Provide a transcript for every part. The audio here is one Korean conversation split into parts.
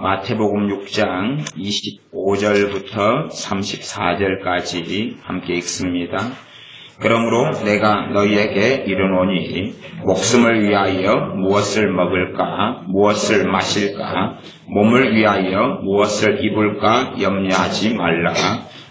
마태복음 6장 25절부터 34절까지 함께 읽습니다. 그러므로 내가 너희에게 이르노니 목숨을 위하여 무엇을 먹을까 무엇을 마실까 몸을 위하여 무엇을 입을까 염려하지 말라.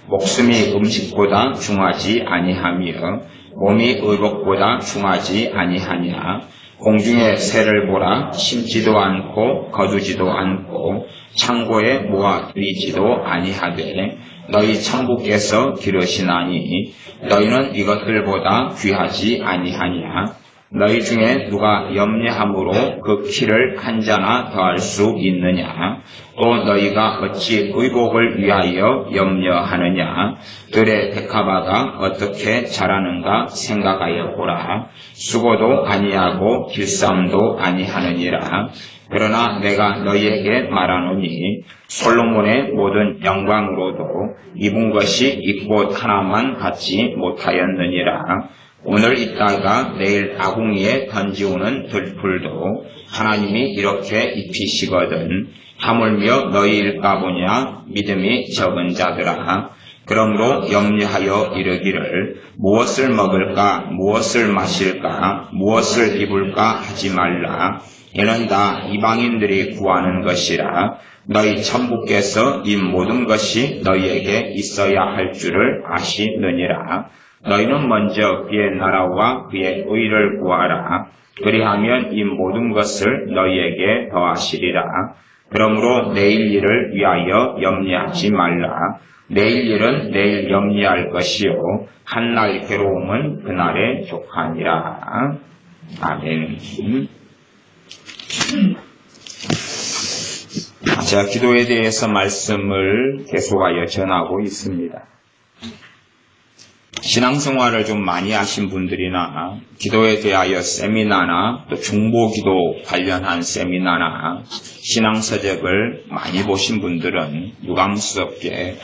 목숨이 음식보다 중하지 아니하며 몸이 의복보다 중하지 아니하냐. 공중의 새를 보라. 심지도 않고 거두지도 않고 창고에 모아 들이지도 아니하되 너희 천국께서 기르시나니 너희는 이것들보다 귀하지 아니하냐. 너희 중에 누가 염려함으로 그 키를 한 자나 더할 수 있느냐. 또 너희가 어찌 의복을 위하여 염려하느냐. 들의 백합화가 어떻게 자라는가 생각하여 보라. 수고도 아니하고 길쌈도 아니하느니라. 그러나 내가 너희에게 말하노니 솔로몬의 모든 영광으로도 입은 것이 이 옷 하나만 받지 못하였느니라. 오늘 있다가 내일 아궁이에 던지우는 들풀도 하나님이 이렇게 입히시거든. 하물며 너희일까 보냐. 믿음이 적은 자들아. 그러므로 염려하여 이르기를 무엇을 먹을까 무엇을 마실까 무엇을 입을까 하지 말라. 이는 다 이방인들이 구하는 것이라. 너희 천부께서 이 모든 것이 너희에게 있어야 할 줄을 아시느니라. 너희는 먼저 그의 나라와 그의 의를 구하라. 그리하면 이 모든 것을 너희에게 더하시리라. 그러므로 내일 일을 위하여 염려하지 말라. 내일 일은 내일 염려할 것이요 한날 괴로움은 그날에 족하니라. 아멘. 제가 기도에 대해서 말씀을 계속하여 전하고 있습니다. 신앙생활을 좀 많이 하신 분들이나 기도에 대하여 세미나나 또 중보기도 관련한 세미나나 신앙서적을 많이 보신 분들은 유감스럽게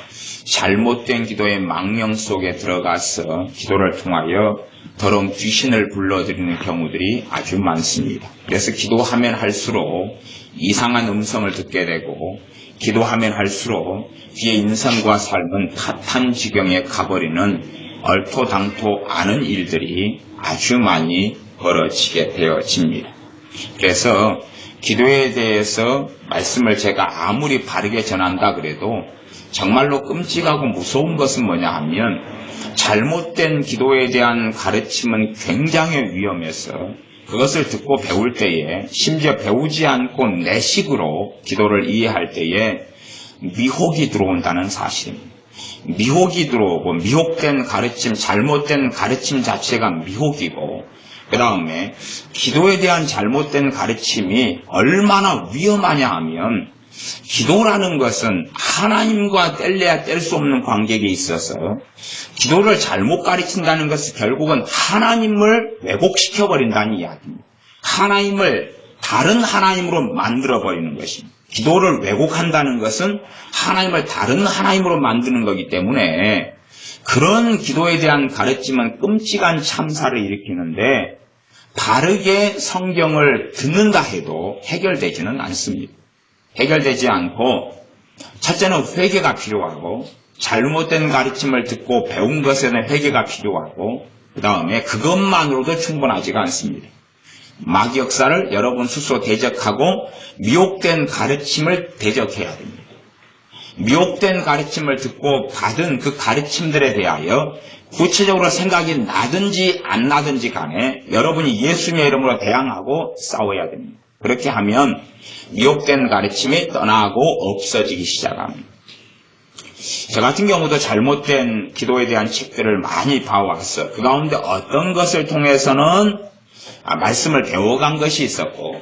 잘못된 기도의 망령 속에 들어가서 기도를 통하여 더러운 귀신을 불러들이는 경우들이 아주 많습니다. 그래서 기도하면 할수록 이상한 음성을 듣게 되고 기도하면 할수록 그의 인생과 삶은 타탄 지경에 가버리는 얼토당토 않은 일들이 아주 많이 벌어지게 되어집니다. 그래서 기도에 대해서 말씀을 제가 아무리 바르게 전한다 그래도 정말로 끔찍하고 무서운 것은 뭐냐 하면 잘못된 기도에 대한 가르침은 굉장히 위험해서 그것을 듣고 배울 때에 심지어 배우지 않고 내 식으로 기도를 이해할 때에 미혹이 들어온다는 사실입니다. 미혹이 들어오고 미혹된 가르침, 잘못된 가르침 자체가 미혹이고 그 다음에 기도에 대한 잘못된 가르침이 얼마나 위험하냐 하면 기도라는 것은 하나님과 뗄래야 뗄 수 없는 관계에 있어서 기도를 잘못 가르친다는 것은 결국은 하나님을 왜곡시켜버린다는 이야기입니다. 하나님을 다른 하나님으로 만들어버리는 것입니다. 기도를 왜곡한다는 것은 하나님을 다른 하나님으로 만드는 거기 때문에 그런 기도에 대한 가르침은 끔찍한 참사를 일으키는데 바르게 성경을 듣는다 해도 해결되지는 않습니다. 해결되지 않고 첫째는 회개가 필요하고 잘못된 가르침을 듣고 배운 것에는 회개가 필요하고 그 다음에 그것만으로도 충분하지가 않습니다. 마귀 역사를 여러분 스스로 대적하고 미혹된 가르침을 대적해야 됩니다. 미혹된 가르침을 듣고 받은 그 가르침들에 대하여 구체적으로 생각이 나든지 안 나든지 간에 여러분이 예수님의 이름으로 대항하고 싸워야 됩니다. 그렇게 하면 미혹된 가르침이 떠나고 없어지기 시작합니다. 저 같은 경우도 잘못된 기도에 대한 책들을 많이 봐왔어. 그 가운데 어떤 것을 통해서는 말씀을 배워간 것이 있었고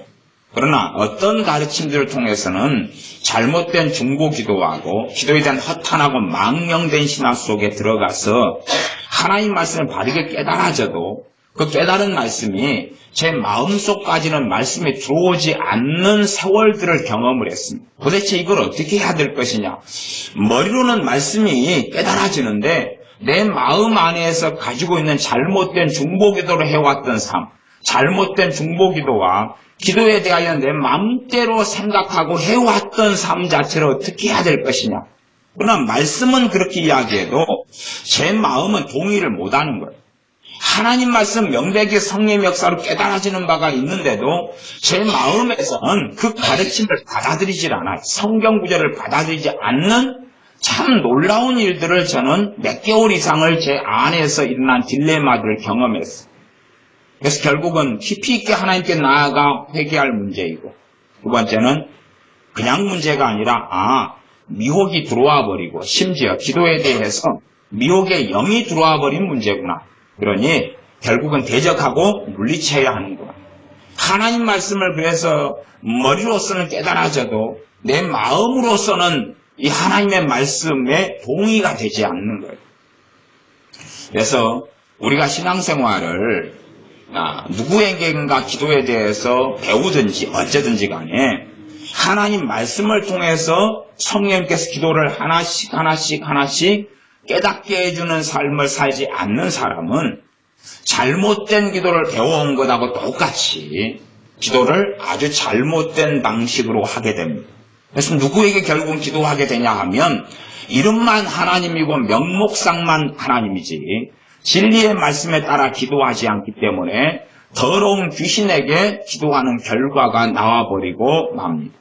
그러나 어떤 가르침들을 통해서는 잘못된 중보기도하고 기도에 대한 허탄하고 망령된 신학 속에 들어가서 하나님 말씀을 바르게 깨달아져도 그 깨달은 말씀이 제 마음속까지는 말씀이 들어오지 않는 세월들을 경험을 했습니다. 도대체 이걸 어떻게 해야 될 것이냐. 머리로는 말씀이 깨달아지는데 내 마음 안에서 가지고 있는 잘못된 중보기도를 해왔던 삶, 잘못된 중보기도와 기도에 대하여 내 마음대로 생각하고 해왔던 삶 자체를 어떻게 해야 될 것이냐. 그러나 말씀은 그렇게 이야기해도 제 마음은 동의를 못하는 거예요. 하나님 말씀 명백히 성령의 역사로 깨달아지는 바가 있는데도 제 마음에서는 그 가르침을 받아들이질 않아요. 성경 구절을 받아들이지 않는 참 놀라운 일들을 저는 몇 개월 이상을 제 안에서 일어난 딜레마들을 경험했어요. 그래서 결국은 깊이 있게 하나님께 나아가 회개할 문제이고, 두 번째는 그냥 문제가 아니라 미혹이 들어와 버리고 심지어 기도에 대해서 미혹의 영이 들어와 버린 문제구나. 그러니 결국은 대적하고 물리쳐야 하는구나. 하나님 말씀을 그래서 머리로서는 깨달아져도 내 마음으로서는 이 하나님의 말씀에 동의가 되지 않는 거예요. 그래서 우리가 신앙생활을 누구에게인가 기도에 대해서 배우든지 어쩌든지 간에 하나님 말씀을 통해서 성령께서 기도를 하나씩 깨닫게 해주는 삶을 살지 않는 사람은 잘못된 기도를 배워온 것하고 똑같이 기도를 아주 잘못된 방식으로 하게 됩니다. 그래서 누구에게 결국 기도하게 되냐 하면 이름만 하나님이고 명목상만 하나님이지 진리의 말씀에 따라 기도하지 않기 때문에 더러운 귀신에게 기도하는 결과가 나와버리고 맙니다.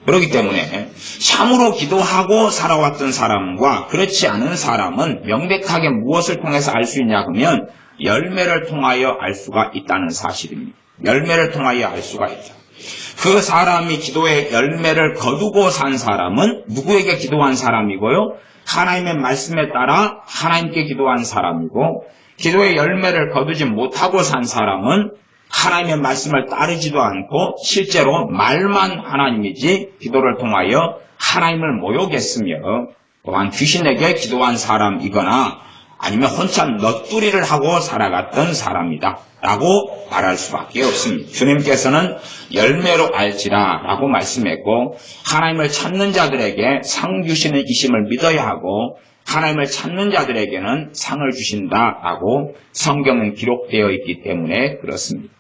그렇기 때문에 참으로 기도하고 살아왔던 사람과 그렇지 않은 사람은 명백하게 무엇을 통해서 알 수 있냐 하면 열매를 통하여 알 수가 있다는 사실입니다. 열매를 통하여 알 수가 있다. 그 사람이 기도의 열매를 거두고 산 사람은 누구에게 기도한 사람이고요? 하나님의 말씀에 따라 하나님께 기도한 사람이고, 기도의 열매를 거두지 못하고 산 사람은 하나님의 말씀을 따르지도 않고 실제로 말만 하나님이지 기도를 통하여 하나님을 모욕했으며 또한 귀신에게 기도한 사람이거나 아니면 혼자 넋두리를 하고 살아갔던 사람이다 라고 말할 수밖에 없습니다. 주님께서는 열매로 알지라 라고 말씀했고, 하나님을 찾는 자들에게 상 주시는 이심을 믿어야 하고 하나님을 찾는 자들에게는 상을 주신다 라고 성경은 기록되어 있기 때문에 그렇습니다.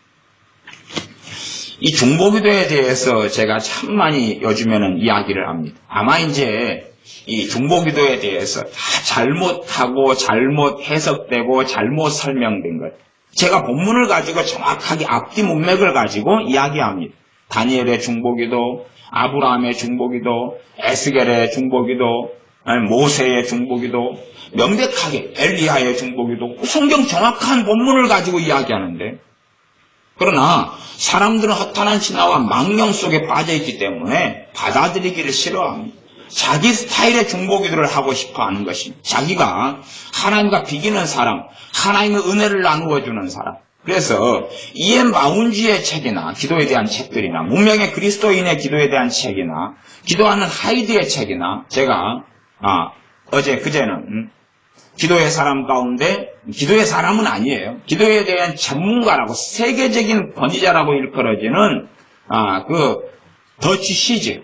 이 중보기도에 대해서 제가 참 많이 요즘에는 이야기를 합니다. 아마 이제 이 중보기도에 대해서 다 잘못하고 잘못 해석되고 잘못 설명된 것. 제가 본문을 가지고 정확하게 앞뒤 문맥을 가지고 이야기합니다. 다니엘의 중보기도, 아브라함의 중보기도, 에스겔의 중보기도, 모세의 중보기도, 명백하게 엘리야의 중보기도, 성경 정확한 본문을 가지고 이야기하는데, 그러나 사람들은 허탄한 신화와 망령 속에 빠져있기 때문에 받아들이기를 싫어합니다. 자기 스타일의 중보기도를 하고 싶어하는 것입니다. 자기가 하나님과 비기는 사람, 하나님의 은혜를 나누어주는 사람. 그래서 이엔 마운지의 책이나 기도에 대한 책들이나 문명의 그리스도인의 기도에 대한 책이나 기도하는 하이드의 책이나 제가 그제는 기도의 사람 가운데 기도의 사람은 아니에요. 기도에 대한 전문가라고 세계적인 권위자라고 일컬어지는 그 더치 시즈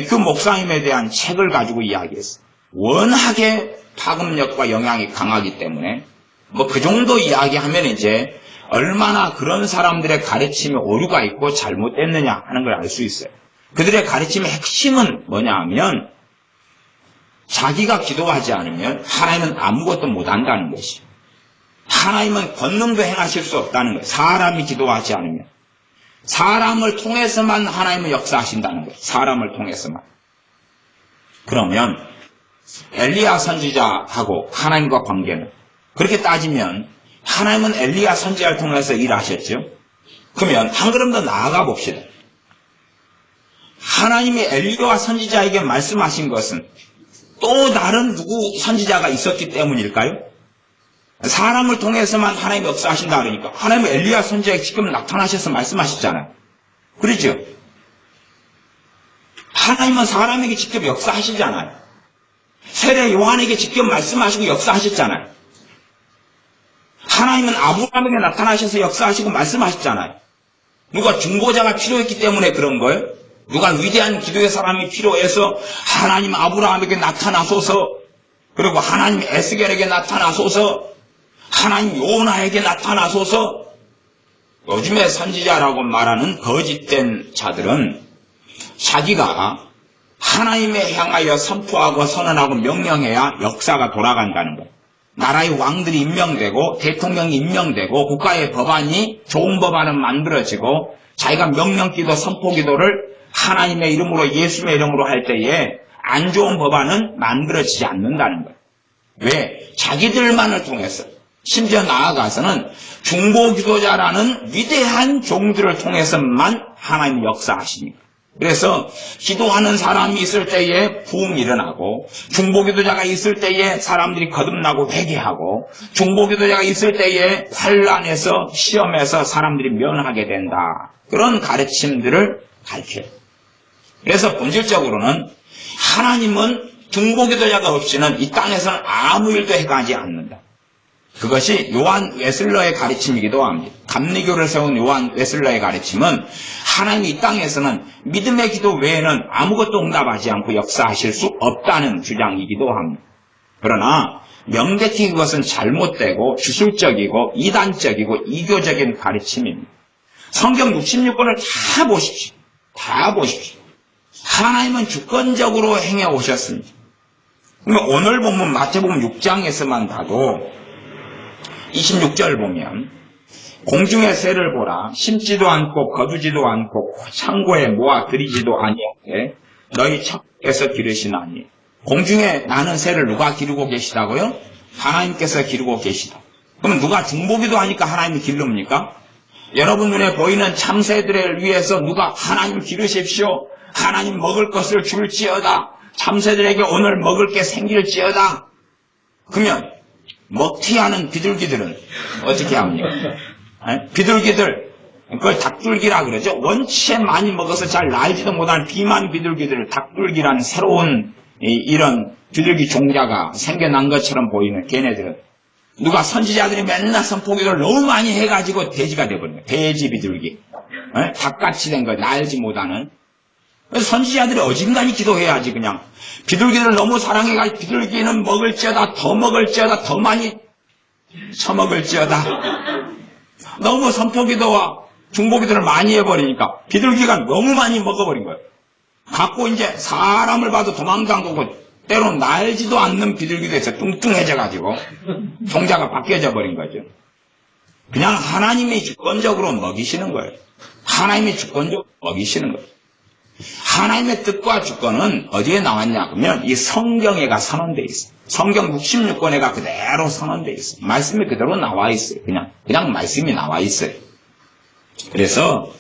그 목사님에 대한 책을 가지고 이야기했어요. 워낙에 파급력과 영향이 강하기 때문에 그 정도 이야기하면 이제 얼마나 그런 사람들의 가르침에 오류가 있고 잘못됐느냐 하는 걸 알 수 있어요. 그들의 가르침의 핵심은 뭐냐 하면 자기가 기도하지 않으면 하나님은 아무것도 못한다는 것이에요. 하나님은 권능도 행하실 수 없다는 거예요. 사람이 기도하지 않으면. 사람을 통해서만 하나님은 역사하신다는 거예요. 사람을 통해서만. 그러면 엘리야 선지자하고 하나님과 관계는 그렇게 따지면 하나님은 엘리야 선지자를 통해서 일하셨죠. 그러면 한 걸음 더 나아가 봅시다. 하나님이 엘리야 선지자에게 말씀하신 것은 또 다른 누구 선지자가 있었기 때문일까요? 사람을 통해서만 하나님이 역사하신다 그러니까 하나님은 엘리야 선지자에게 직접 나타나셔서 말씀하셨잖아요. 그렇죠? 하나님은 사람에게 직접 역사하시잖아요. 세례 요한에게 직접 말씀하시고 역사하셨잖아요. 하나님은 아브라함에게 나타나셔서 역사하시고 말씀하셨잖아요. 누가 중보자가 필요했기 때문에 그런 거예요? 누가 위대한 기도의 사람이 필요해서 하나님 아브라함에게 나타나소서, 그리고 하나님 에스겔에게 나타나소서, 하나님 요나에게 나타나소서, 요즘에 선지자라고 말하는 거짓된 자들은 자기가 하나님에 향하여 선포하고 선언하고 명령해야 역사가 돌아간다는 거예요. 나라의 왕들이 임명되고 대통령이 임명되고 국가의 법안이 좋은 법안은 만들어지고 자기가 명령기도 선포기도를 하나님의 이름으로 예수의 이름으로 할 때에 안 좋은 법안은 만들어지지 않는다는 거예요. 왜? 자기들만을 통해서 심지어 나아가서는 중보기도자라는 위대한 종들을 통해서만 하나님이 역사하시니까. 그래서 기도하는 사람이 있을 때에 부흥이 일어나고 중보기도자가 있을 때에 사람들이 거듭나고 회개하고 중보기도자가 있을 때에 환난에서 시험에서 사람들이 면하게 된다. 그런 가르침들을 가르쳐요. 그래서 본질적으로는 하나님은 중보기도자가 없이는 이 땅에서는 아무 일도 해가지 않는다. 그것이 요한 웨슬러의 가르침이기도 합니다. 감리교를 세운 요한 웨슬러의 가르침은 하나님이 이 땅에서는 믿음의 기도 외에는 아무것도 응답하지 않고 역사하실 수 없다는 주장이기도 합니다. 그러나 명백히 그것은 잘못되고 주술적이고 이단적이고 이교적인 가르침입니다. 성경 66권을 다 보십시오. 다 보십시오. 하나님은 주권적으로 행해 오셨습니다. 오늘 보면 마태복음 6장에서만 봐도 26절 보면 공중의 새를 보라. 심지도 않고 거두지도 않고 창고에 모아 들이지도 아니하게 너희 천국에서 기르시나니. 공중에 나는 새를 누가 기르고 계시다고요? 하나님께서 기르고 계시다. 그럼 누가 중보기도 하니까 하나님이 기릅니까? 여러분 눈에 보이는 참새들을 위해서 누가 하나님 기르십시오. 하나님 먹을 것을 줄지어다. 참새들에게 오늘 먹을 게 생길지어다. 그러면 먹튀하는 비둘기들은 어떻게 합니까? 비둘기들, 그걸 닭줄기라 그러죠. 원체 많이 먹어서 잘 날지도 못하는 비만 비둘기들을 닭줄기라는 새로운 이런 비둘기 종자가 생겨난 것처럼 보이는 걔네들은 누가 선지자들이 맨날 선포기도를 너무 많이 해가지고 돼지가 돼버린 거예요. 돼지 비둘기. 닭같이 된 거, 날지 못하는. 그래서 선지자들이 어진간히 기도해야지 그냥. 비둘기를 너무 사랑해가지고 비둘기는 먹을지어다, 더 먹을지어다, 더 많이 처먹을지어다. 너무 선포기도와 중보기도를 많이 해버리니까 비둘기가 너무 많이 먹어버린 거예요. 갖고 이제 사람을 봐도 도망다니고 때로 날지도 않는 비둘기도 해서 뚱뚱해져가지고 종자가 바뀌어져 버린 거죠. 그냥 하나님이 주권적으로 먹이시는 거예요. 하나님이 주권적으로 먹이시는 거예요. 하나님의 뜻과 주권은 어디에 나왔냐 그러면 이 성경에가 선언되어 있어요. 성경 66권에가 그대로 선언되어 있어요. 말씀이 그대로 나와 있어요. 그냥 말씀이 나와 있어요. 그래서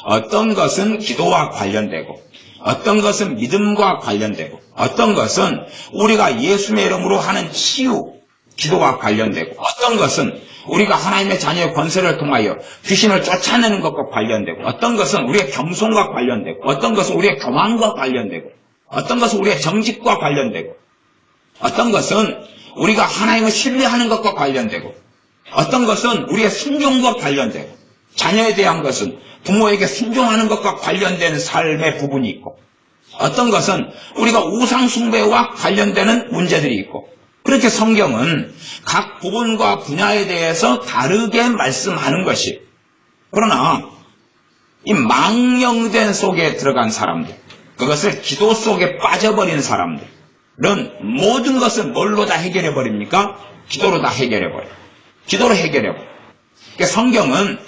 어떤 것은 기도와 관련되고 어떤 것은 믿음과 관련되고 어떤 것은 우리가 예수의 이름으로 하는 치유, 기도와 관련되고 어떤 것은 우리가 하나님의 자녀의 권세를 통하여 귀신을 쫓아내는 것과 관련되고 어떤 것은 우리의 겸손과 관련되고 어떤 것은 우리의 교만과 관련되고 어떤 것은 우리의 정직과 관련되고 어떤 것은 우리가 하나님을 신뢰하는 것과 관련되고 어떤 것은 우리의 순종과 관련되고 자녀에 대한 것은 부모에게 순종하는 것과 관련된 삶의 부분이 있고 어떤 것은 우리가 우상 숭배와 관련되는 문제들이 있고 그렇게 성경은 각 부분과 분야에 대해서 다르게 말씀하는 것이 그러나 이 망령된 속에 들어간 사람들 그것을 기도 속에 빠져버린 사람들은 모든 것을 뭘로 다 해결해버립니까? 기도로 다 해결해버려요. 기도로 해결해버려요. 그러니까 성경은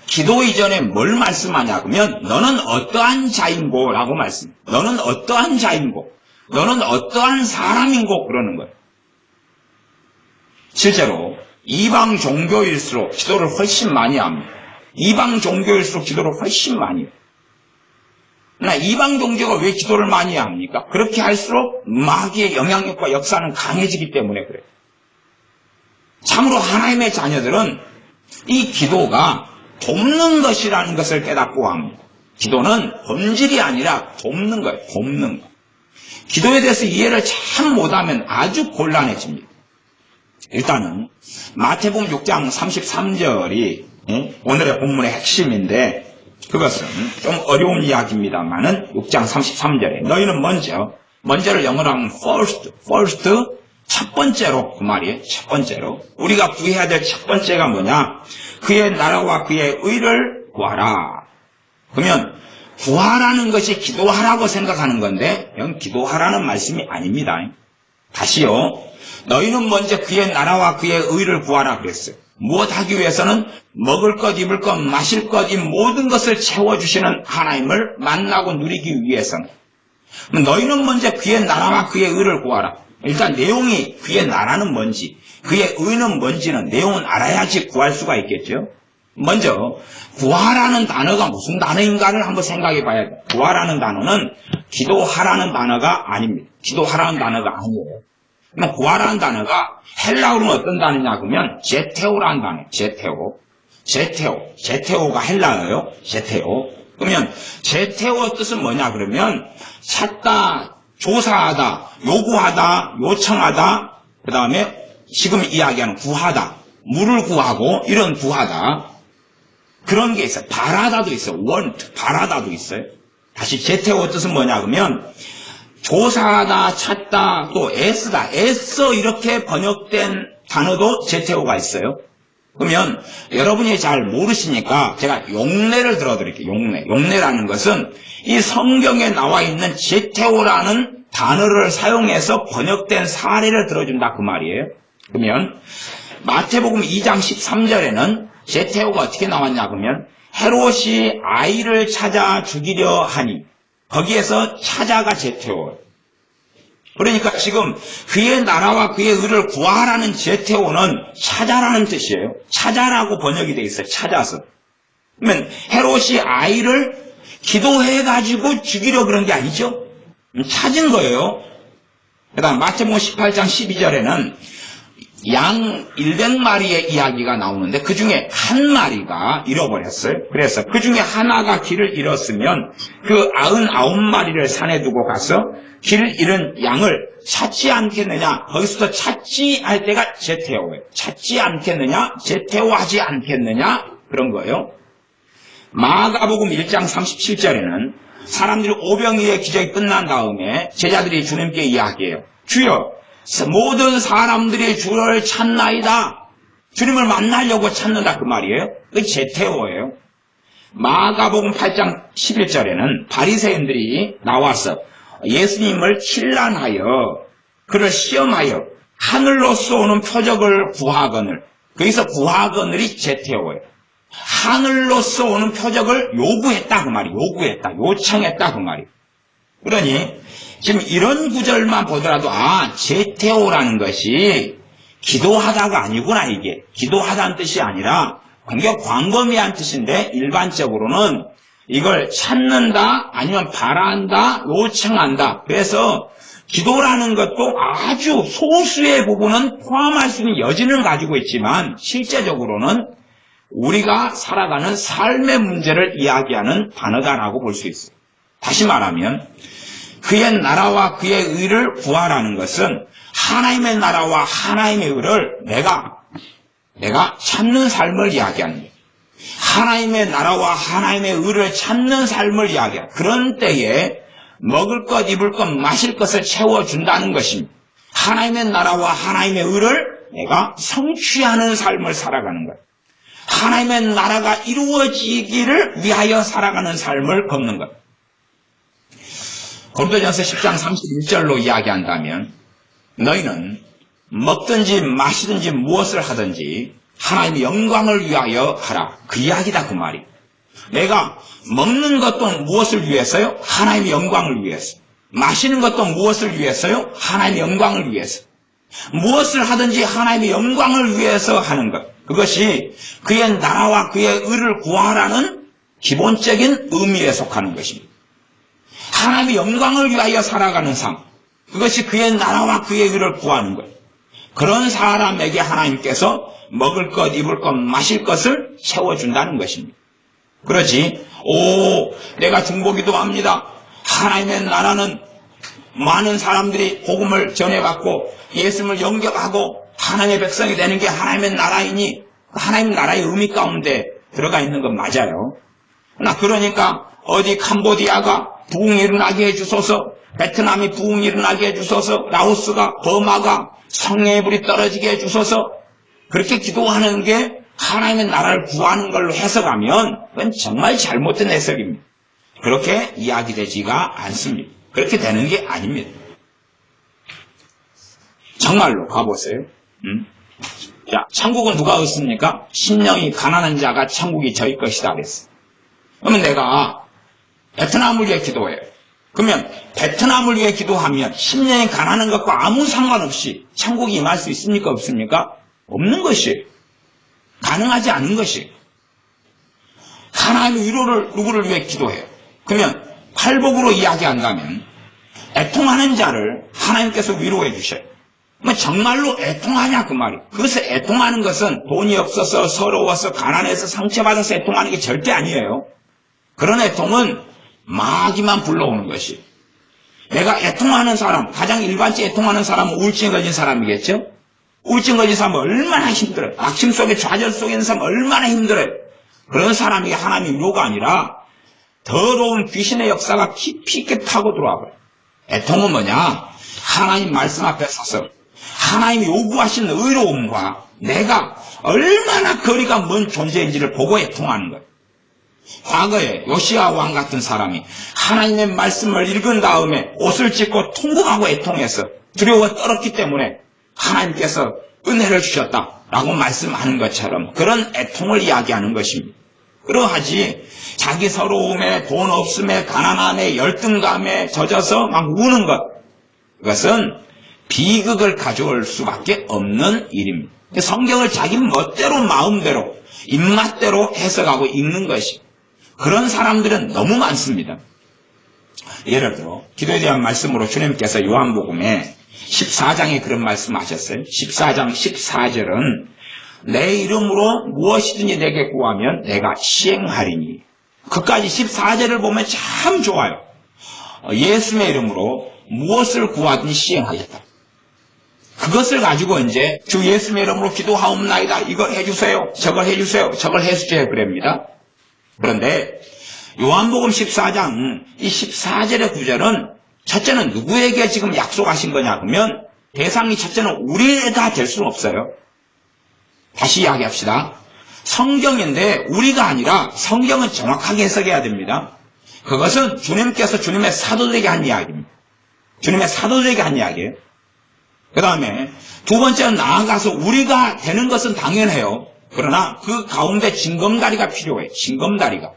기도 이전에 뭘 말씀하냐 그러면 너는 어떠한 자인고 라고 말씀해요. 너는 어떠한 자인고 너는 어떠한 사람인고 그러는 거예요. 실제로 이방 종교일수록 기도를 훨씬 많이 합니다. 이방 종교일수록 기도를 훨씬 많이 해요. 그러나 이방 종교가 왜 기도를 많이 합니까? 그렇게 할수록 마귀의 영향력과 역사는 강해지기 때문에 그래요. 참으로 하나님의 자녀들은 이 기도가 돕는 것이라는 것을 깨닫고 합니다. 기도는 본질이 아니라 돕는 거예요. 돕는 거. 기도에 대해서 이해를 참 못하면 아주 곤란해집니다. 일단은 마태복음 6장 33절이 오늘의 본문의 핵심인데 그것은 좀 어려운 이야기입니다만은 6장 33절에 너희는 먼저를 영어로 하면 first 첫 번째로 그 말이에요. 첫 번째로 우리가 구해야 될 첫 번째가 뭐냐? 그의 나라와 그의 의를 구하라. 그러면 구하라는 것이 기도하라고 생각하는 건데 이건 기도하라는 말씀이 아닙니다. 다시요. 너희는 먼저 그의 나라와 그의 의를 구하라 그랬어요. 무엇하기 위해서는 먹을 것, 입을 것, 마실 것, 이 모든 것을 채워주시는 하나님을 만나고 누리기 위해서는. 너희는 먼저 그의 나라와 그의 의를 구하라. 일단 내용이 그의 나라는 뭔지, 그의 의는 뭔지는 내용은 알아야지 구할 수가 있겠죠. 먼저 구하라는 단어가 무슨 단어인가를 한번 생각해 봐야 돼요. 구하라는 단어는 기도하라는 단어가 아닙니다. 기도하라는 단어가 아니에요. 그럼 구하라는 단어가 헬라어로는 어떤 단어냐 그러면 제테오라는 단어예요. 제테오가 헬라어예요. 제테오. 그러면 제테오 뜻은 뭐냐 그러면 찾다, 조사하다, 요구하다, 요청하다, 그 다음에 지금 이야기하는 구하다, 물을 구하고 이런 구하다. 그런 게 있어요. 바라다도 있어요. want, 바라다도 있어요. 다시 제테오 뜻은 뭐냐 그러면 조사하다, 찾다, 또 애쓰다, 애써 이렇게 번역된 단어도 제테오가 있어요. 그러면 여러분이 잘 모르시니까 제가 용례를 들어드릴게요. 용례라는 것은 이 성경에 나와 있는 제테오라는 단어를 사용해서 번역된 사례를 들어준다 그 말이에요. 그러면 마태복음 2장 13절에는 제테오가 어떻게 나왔냐 그러면 헤롯이 아이를 찾아 죽이려 하니 거기에서 찾아가 제테오예요. 그러니까 지금 그의 나라와 그의 의를 구하라는 제테오는 찾아라는 뜻이에요. 찾아라고 번역이 되어 있어요. 찾아서. 그러면 헤롯이 아이를 기도해가지고 죽이려 그런 게 아니죠. 찾은 거예요. 그 다음 마태복음 18장 12절에는 양 100마리의 이야기가 나오는데 그 중에 한 마리가 잃어버렸어요. 그래서 그 중에 하나가 길을 잃었으면 그 99마리를 산에 두고 가서 길을 잃은 양을 찾지 않겠느냐. 거기서도 찾지 할 때가 제테오예요. 찾지 않겠느냐, 제테오하지 않겠느냐 그런 거예요. 마가복음 1장 37절에는 사람들이 오병이의 기적이 끝난 다음에 제자들이 주님께 이야기해요. 주여 모든 사람들이 주를 찾나이다. 주님을 만나려고 찾는다 그 말이에요. 그게 제테오예요. 마가복음 8장 11절에는 바리새인들이 나와서 예수님을 칠란하여 그를 시험하여 하늘로서 오는 표적을 구하거늘. 거기서 구하거늘이 제테오예요. 하늘로서 오는 표적을 요구했다 그 말이에요. 요청했다 그 말이에요. 그러니 지금 이런 구절만 보더라도 제테오라는 것이 기도하다가 아니구나. 이게 기도하다는 뜻이 아니라 굉장히 광범위한 뜻인데 일반적으로는 이걸 찾는다 아니면 바란다 요청한다. 그래서 기도라는 것도 아주 소수의 부분은 포함할 수 있는 여지는 가지고 있지만 실제적으로는 우리가 살아가는 삶의 문제를 이야기하는 단어다라고 볼 수 있어요. 다시 말하면 그의 나라와 그의 의를 구하라는 것은 하나님의 나라와 하나님의 의를 내가 찾는 삶을 이야기하는 거예요. 하나님의 나라와 하나님의 의를 찾는 삶을 이야기해요. 그런 때에 먹을 것, 입을 것, 마실 것을 채워준다는 것입니다. 하나님의 나라와 하나님의 의를 내가 성취하는 삶을 살아가는 거예요. 하나님의 나라가 이루어지기를 위하여 살아가는 삶을 걷는 거예요. 고린도전서 10장 31절로 이야기한다면 너희는 먹든지 마시든지 무엇을 하든지 하나님의 영광을 위하여 하라. 그 이야기다 그 말이에요. 내가 먹는 것도 무엇을 위해서요? 하나님의 영광을 위해서. 마시는 것도 무엇을 위해서요? 하나님의 영광을 위해서. 무엇을 하든지 하나님의 영광을 위해서 하는 것. 그것이 그의 나라와 그의 의를 구하라는 기본적인 의미에 속하는 것입니다. 하나님의 영광을 위하여 살아가는 삶. 그것이 그의 나라와 그의 의를 구하는 것. 그런 사람에게 하나님께서 먹을 것, 입을 것, 마실 것을 채워준다는 것입니다. 그렇지, 내가 중보기도 합니다. 하나님의 나라는 많은 사람들이 복음을 전해받고 예수님을 영접하고 하나님의 백성이 되는 게 하나님의 나라이니 하나님 나라의 의미 가운데 들어가 있는 건 맞아요. 그러니까 어디 캄보디아가 부흥이 일어나게 해주소서. 베트남이 부흥이 일어나게 해주소서. 라오스가, 버마가 성령의 불이 떨어지게 해주소서. 그렇게 기도하는 게 하나님의 나라를 구하는 걸로 해석하면 그건 정말 잘못된 해석입니다. 그렇게 이야기되지가 않습니다. 그렇게 되는 게 아닙니다. 정말로 가보세요. 자, 천국은 누가 얻습니까? 심령이 가난한 자가 천국이 저희 것이다 그랬어요. 그러면 내가 베트남을 위해 기도해요. 그러면 베트남을 위해 기도하면 심령이 가난한 것과 아무 상관없이 천국이 임할 수 있습니까? 없습니까? 없는 것이에요. 가능하지 않은 것이에요. 하나님의 위로를 누구를 위해 기도해요? 그러면 팔복으로 이야기한다면 애통하는 자를 하나님께서 위로해 주셔요. 정말로 애통하냐 그 말이에요. 그것을 애통하는 것은 돈이 없어서 서러워서 가난해서 상처받아서 애통하는 게 절대 아니에요. 그런 애통은 마귀만 불러오는 것이. 내가 애통하는 사람, 가장 일반적으로 애통하는 사람은 우울증에 걸린 사람이겠죠? 우울증 걸린 사람은 얼마나 힘들어요. 악심 속에 좌절 속에 있는 사람은 얼마나 힘들어요. 그런 사람에게 하나님의 위로가 아니라 더러운 귀신의 역사가 깊이 있게 타고 들어와 버려요. 애통은 뭐냐? 하나님 말씀 앞에 서서 하나님이 요구하시는 의로움과 내가 얼마나 거리가 먼 존재인지를 보고 애통하는 거예요. 과거에 요시야 왕 같은 사람이 하나님의 말씀을 읽은 다음에 옷을 찢고 통곡하고 애통해서 두려워 떨었기 때문에 하나님께서 은혜를 주셨다라고 말씀하는 것처럼 그런 애통을 이야기하는 것입니다. 그러하지 자기 서러움에 돈 없음에 가난함에 열등감에 젖어서 막 우는 것, 그것은 비극을 가져올 수밖에 없는 일입니다. 성경을 자기 멋대로 마음대로 입맛대로 해석하고 읽는 것이, 그런 사람들은 너무 많습니다. 예를 들어 기도에 대한 말씀으로 주님께서 요한복음에 14장에 그런 말씀하셨어요. 14장 14절은 내 이름으로 무엇이든지 내게 구하면 내가 시행하리니. 그까지 14절을 보면 참 좋아요. 예수의 이름으로 무엇을 구하든지 시행하겠다. 그것을 가지고 이제 주 예수의 이름으로 기도하옵나이다. 이거 해주세요. 저걸 해주세요. 저걸 해주세요. 그럽니다. 그런데 요한복음 14장 이 14절의 구절은 첫째는 누구에게 지금 약속하신 거냐 그러면 대상이 첫째는 우리가 될 수는 없어요. 다시 이야기합시다. 성경인데 우리가 아니라 성경은 정확하게 해석해야 됩니다. 그것은 주님께서 주님의 사도들에게 한 이야기입니다. 주님의 사도들에게 한 이야기예요. 그 다음에 두 번째는 나아가서 우리가 되는 것은 당연해요. 그러나 그 가운데 징검다리가 필요해요. 징검다리가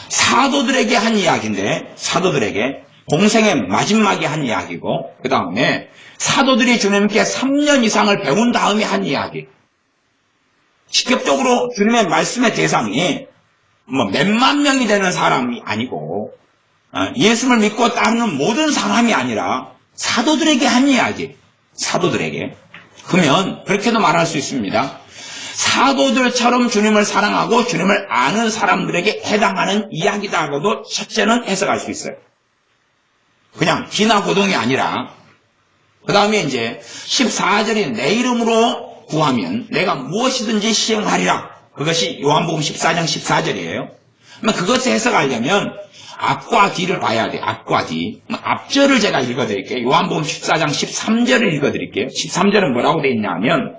사도들에게 한 이야기인데, 사도들에게 공생의 마지막에 한 이야기고, 그 다음에 사도들이 주님께 3년 이상을 배운 다음에 한 이야기. 직접적으로 주님의 말씀의 대상이 몇만 명이 되는 사람이 아니고 예수를 믿고 따르는 모든 사람이 아니라 사도들에게 한 이야기. 사도들에게. 그러면 그렇게도 말할 수 있습니다. 사도들처럼 주님을 사랑하고 주님을 아는 사람들에게 해당하는 이야기다고도 첫째는 해석할 수 있어요. 그냥 기나고동이 아니라. 그 다음에 이제 14절이 내 이름으로 구하면 내가 무엇이든지 시행하리라. 그것이 요한복음 14장 14절이에요. 그것을 해석하려면 앞과 뒤를 봐야 돼요. 앞과 뒤. 앞절을 제가 읽어드릴게요. 요한복음 14장 13절을 읽어드릴게요. 13절은 뭐라고 되어 있냐면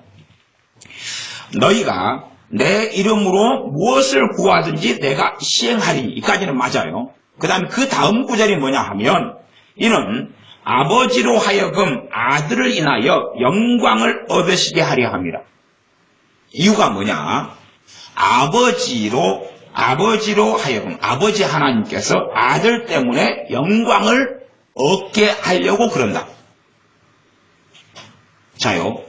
너희가 내 이름으로 무엇을 구하든지 내가 시행하리니. 이까지는 맞아요. 그 다음에 그 다음 구절이 뭐냐 하면 이는 아버지로 하여금 아들을 인하여 영광을 얻으시게 하려 함이라. 이유가 뭐냐? 아버지로 하여금 아버지 하나님께서 아들 때문에 영광을 얻게 하려고 그런다. 자요,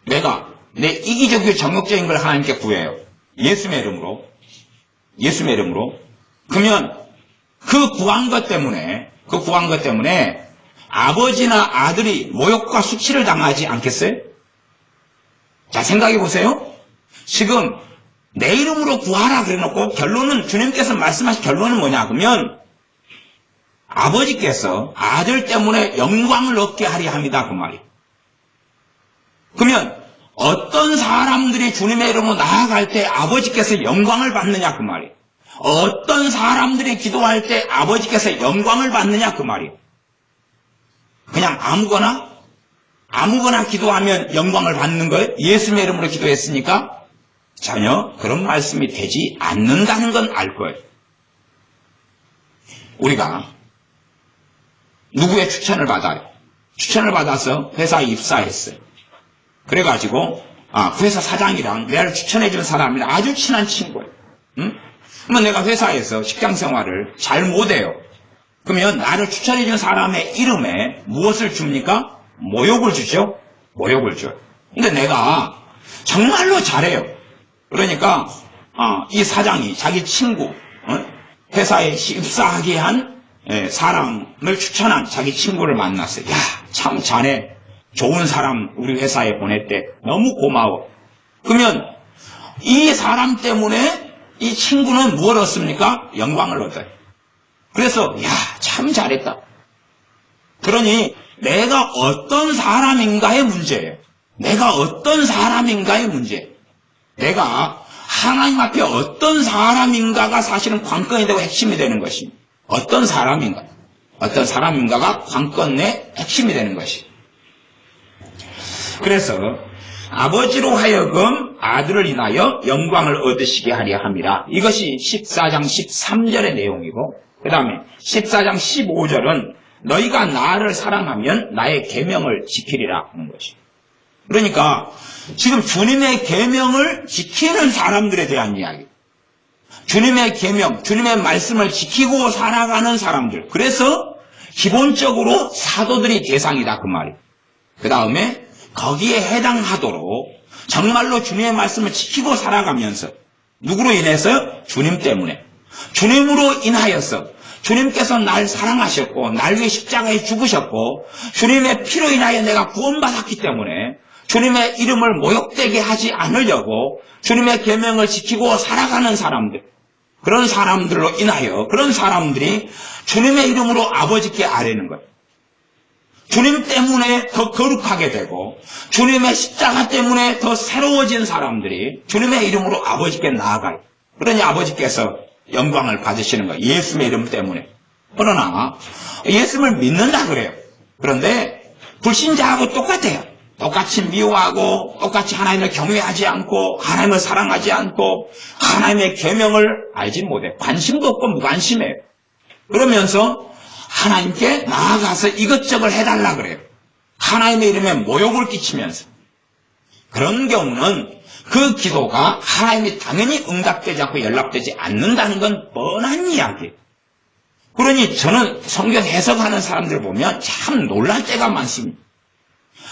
내가 내 이기적이고 정욕적인 걸 하나님께 구해요. 예수의 이름으로. 그러면 그 구한 것 때문에 아버지나 아들이 모욕과 수치를 당하지 않겠어요? 자, 생각해 보세요. 지금 내 이름으로 구하라 그래놓고 결론은, 주님께서 말씀하신 결론은 뭐냐 그러면 아버지께서 아들 때문에 영광을 얻게 하려 합니다. 그 말이. 그러면 어떤 사람들이 주님의 이름으로 나아갈 때 아버지께서 영광을 받느냐 그 말이. 어떤 사람들이 기도할 때 아버지께서 영광을 받느냐 그 말이에요. 그냥 아무거나 기도하면 영광을 받는 거예요? 예수님의 이름으로 기도했으니까? 전혀 그런 말씀이 되지 않는다는 건 알 거예요. 우리가 누구의 추천을 받아요? 추천을 받아서 회사에 입사했어요. 그래가지고 그 회사 사장이랑 내를 추천해준 사람이랑 아주 친한 친구예요. 응? 그러면 내가 회사에서 직장 생활을 잘 못해요. 그러면 나를 추천해준 사람의 이름에 무엇을 줍니까? 모욕을 주죠. 모욕을 줘요. 근데 내가 정말로 잘해요. 그러니까 이 사장이 자기 친구 회사에 입사하게 한 사람을 추천한 자기 친구를 만났어요. 야, 참 자네 좋은 사람 우리 회사에 보냈대. 너무 고마워. 그러면 이 사람 때문에 이 친구는 무엇을 얻습니까? 영광을 얻어요. 그래서 야, 참 잘했다. 그러니 내가 어떤 사람인가의 문제예요. 내가 어떤 사람인가의 문제예요. 내가 하나님 앞에 어떤 사람인가가 사실은 관건이 되고 핵심이 되는 것입니다. 어떤 사람인가가 관건의 핵심이 되는 것입니다. 그래서 아버지로 하여금 아들을 인하여 영광을 얻으시게 하려 함이라. 이것이 14장 13절의 내용이고, 그 다음에 14장 15절은 너희가 나를 사랑하면 나의 계명을 지키리라 하는 것입니다. 그러니까 지금 주님의 계명을 지키는 사람들에 대한 이야기. 주님의 계명, 주님의 말씀을 지키고 살아가는 사람들. 그래서 기본적으로 사도들이 대상이다 그 말이에요. 그 다음에 거기에 해당하도록 정말로 주님의 말씀을 지키고 살아가면서 누구로 인해서요? 주님 때문에. 주님으로 인하여서 주님께서 날 사랑하셨고 날 위해 십자가에 죽으셨고 주님의 피로 인하여 내가 구원받았기 때문에 주님의 이름을 모욕되게 하지 않으려고 주님의 계명을 지키고 살아가는 사람들, 그런 사람들로 인하여 그런 사람들이 주님의 이름으로 아버지께 아뢰는 거예요. 주님 때문에 더 거룩하게 되고 주님의 십자가 때문에 더 새로워진 사람들이 주님의 이름으로 아버지께 나아가요. 그러니 아버지께서 영광을 받으시는 거예요. 예수의 이름 때문에. 그러나 예수를 믿는다 그래요. 그런데 불신자하고 똑같아요. 똑같이 미워하고 똑같이 하나님을 경외하지 않고 하나님을 사랑하지 않고 하나님의 계명을 알지 못해. 관심도 없고 무관심해요. 그러면서 하나님께 나아가서 이것저것 해달라 그래요. 하나님의 이름에 모욕을 끼치면서. 그런 경우는 그 기도가 하나님이 당연히 응답되지 않고 연락되지 않는다는 건 뻔한 이야기예요. 그러니 저는 성경 해석하는 사람들 보면 참 놀랄 때가 많습니다.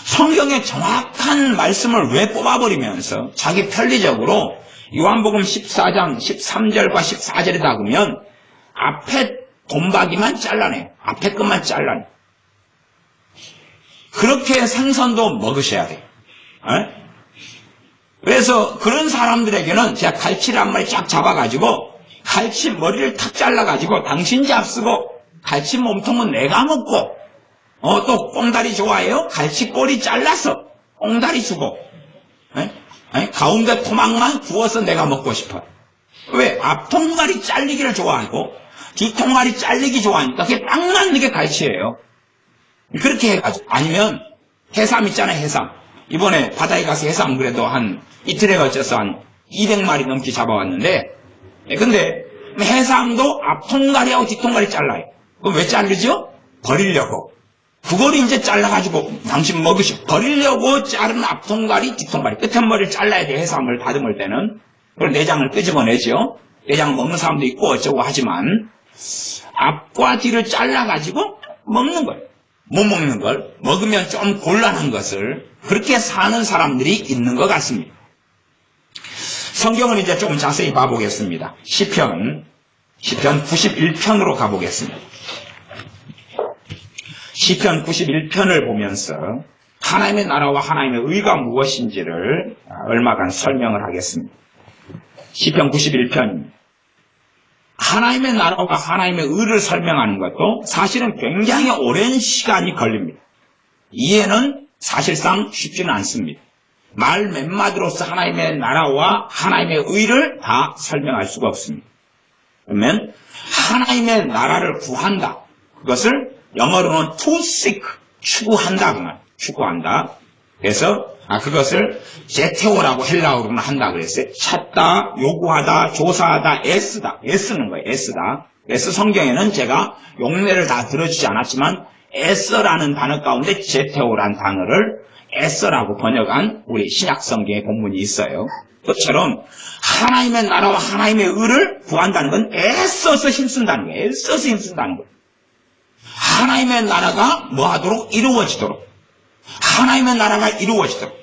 성경의 정확한 말씀을 왜 뽑아버리면서 자기 편리적으로 요한복음 14장 13절과 14절에다 보면 앞에 돈박이만 잘라내요. 앞에 것만 잘라내요. 그렇게 생선도 먹으셔야 돼요. 그래서 그런 사람들에게는 제가 갈치를 한 마리 쫙 잡아가지고 갈치 머리를 탁 잘라가지고 당신 잡수고 갈치 몸통은 내가 먹고 또 꽁다리 좋아해요? 갈치 꼬리 잘라서 꽁다리 주고 가운데 토막만 구워서 내가 먹고 싶어요. 왜? 앞통가리 잘리기를 좋아하고 뒤통가리 잘리기 좋아하니까 그게 딱 맞는 게 갈치예요. 그렇게 해가지고 아니면 해삼 있잖아요. 해삼. 이번에 바다에 가서 해삼 그래도 한 이틀에 걸쳐서 한 200마리 넘게 잡아왔는데 근데 해삼도 앞통가리하고 뒤통가리 잘라요. 그럼 왜 자르죠? 버리려고. 그걸 이제 잘라가지고 당신 먹으시고 버리려고 자른 앞통가리 뒤통가리 끝머리를 잘라야 돼. 해삼을 다듬을 때는. 그리고 내장을 끄집어내죠. 내장 먹는 사람도 있고 어쩌고 하지만 앞과 뒤를 잘라가지고 먹는 거예요. 못 먹는 걸 먹으면 좀 곤란한 것을 그렇게 사는 사람들이 있는 것 같습니다. 성경을 이제 조금 자세히 봐보겠습니다. 시편 91편으로 가보겠습니다. 시편 91편을 보면서 하나님의 나라와 하나님의 의가 무엇인지를 얼마간 설명을 하겠습니다. 시편 91편 하나님의 나라와 하나님의 의를 설명하는 것도 사실은 굉장히 오랜 시간이 걸립니다. 이해는 사실상 쉽지는 않습니다. 말 몇 마디로서 하나님의 나라와 하나님의 의를 다 설명할 수가 없습니다. 그러면 하나님의 나라를 구한다. 그것을 영어로는 to seek, 추구한다. 그 말. 추구한다. 그래서 그것을 제테오라고 헬라어로는 한다 그랬어요. 찾다, 요구하다, 조사하다, 애쓰다. 애쓰는 거예요. 애쓰다. 그래서 성경에는 제가 용례를 다 들어주지 않았지만 애써라는 단어 가운데 제테오라는 단어를 애써라고 번역한 우리 신약 성경의 본문이 있어요. 그것처럼 하나님의 나라와 하나님의 의를 구한다는 건 애써서 힘쓴다는 거예요. 애써서 힘쓴다는 거예요. 하나님의 나라가 뭐하도록 이루어지도록. 하나님의 나라가 이루어지도록.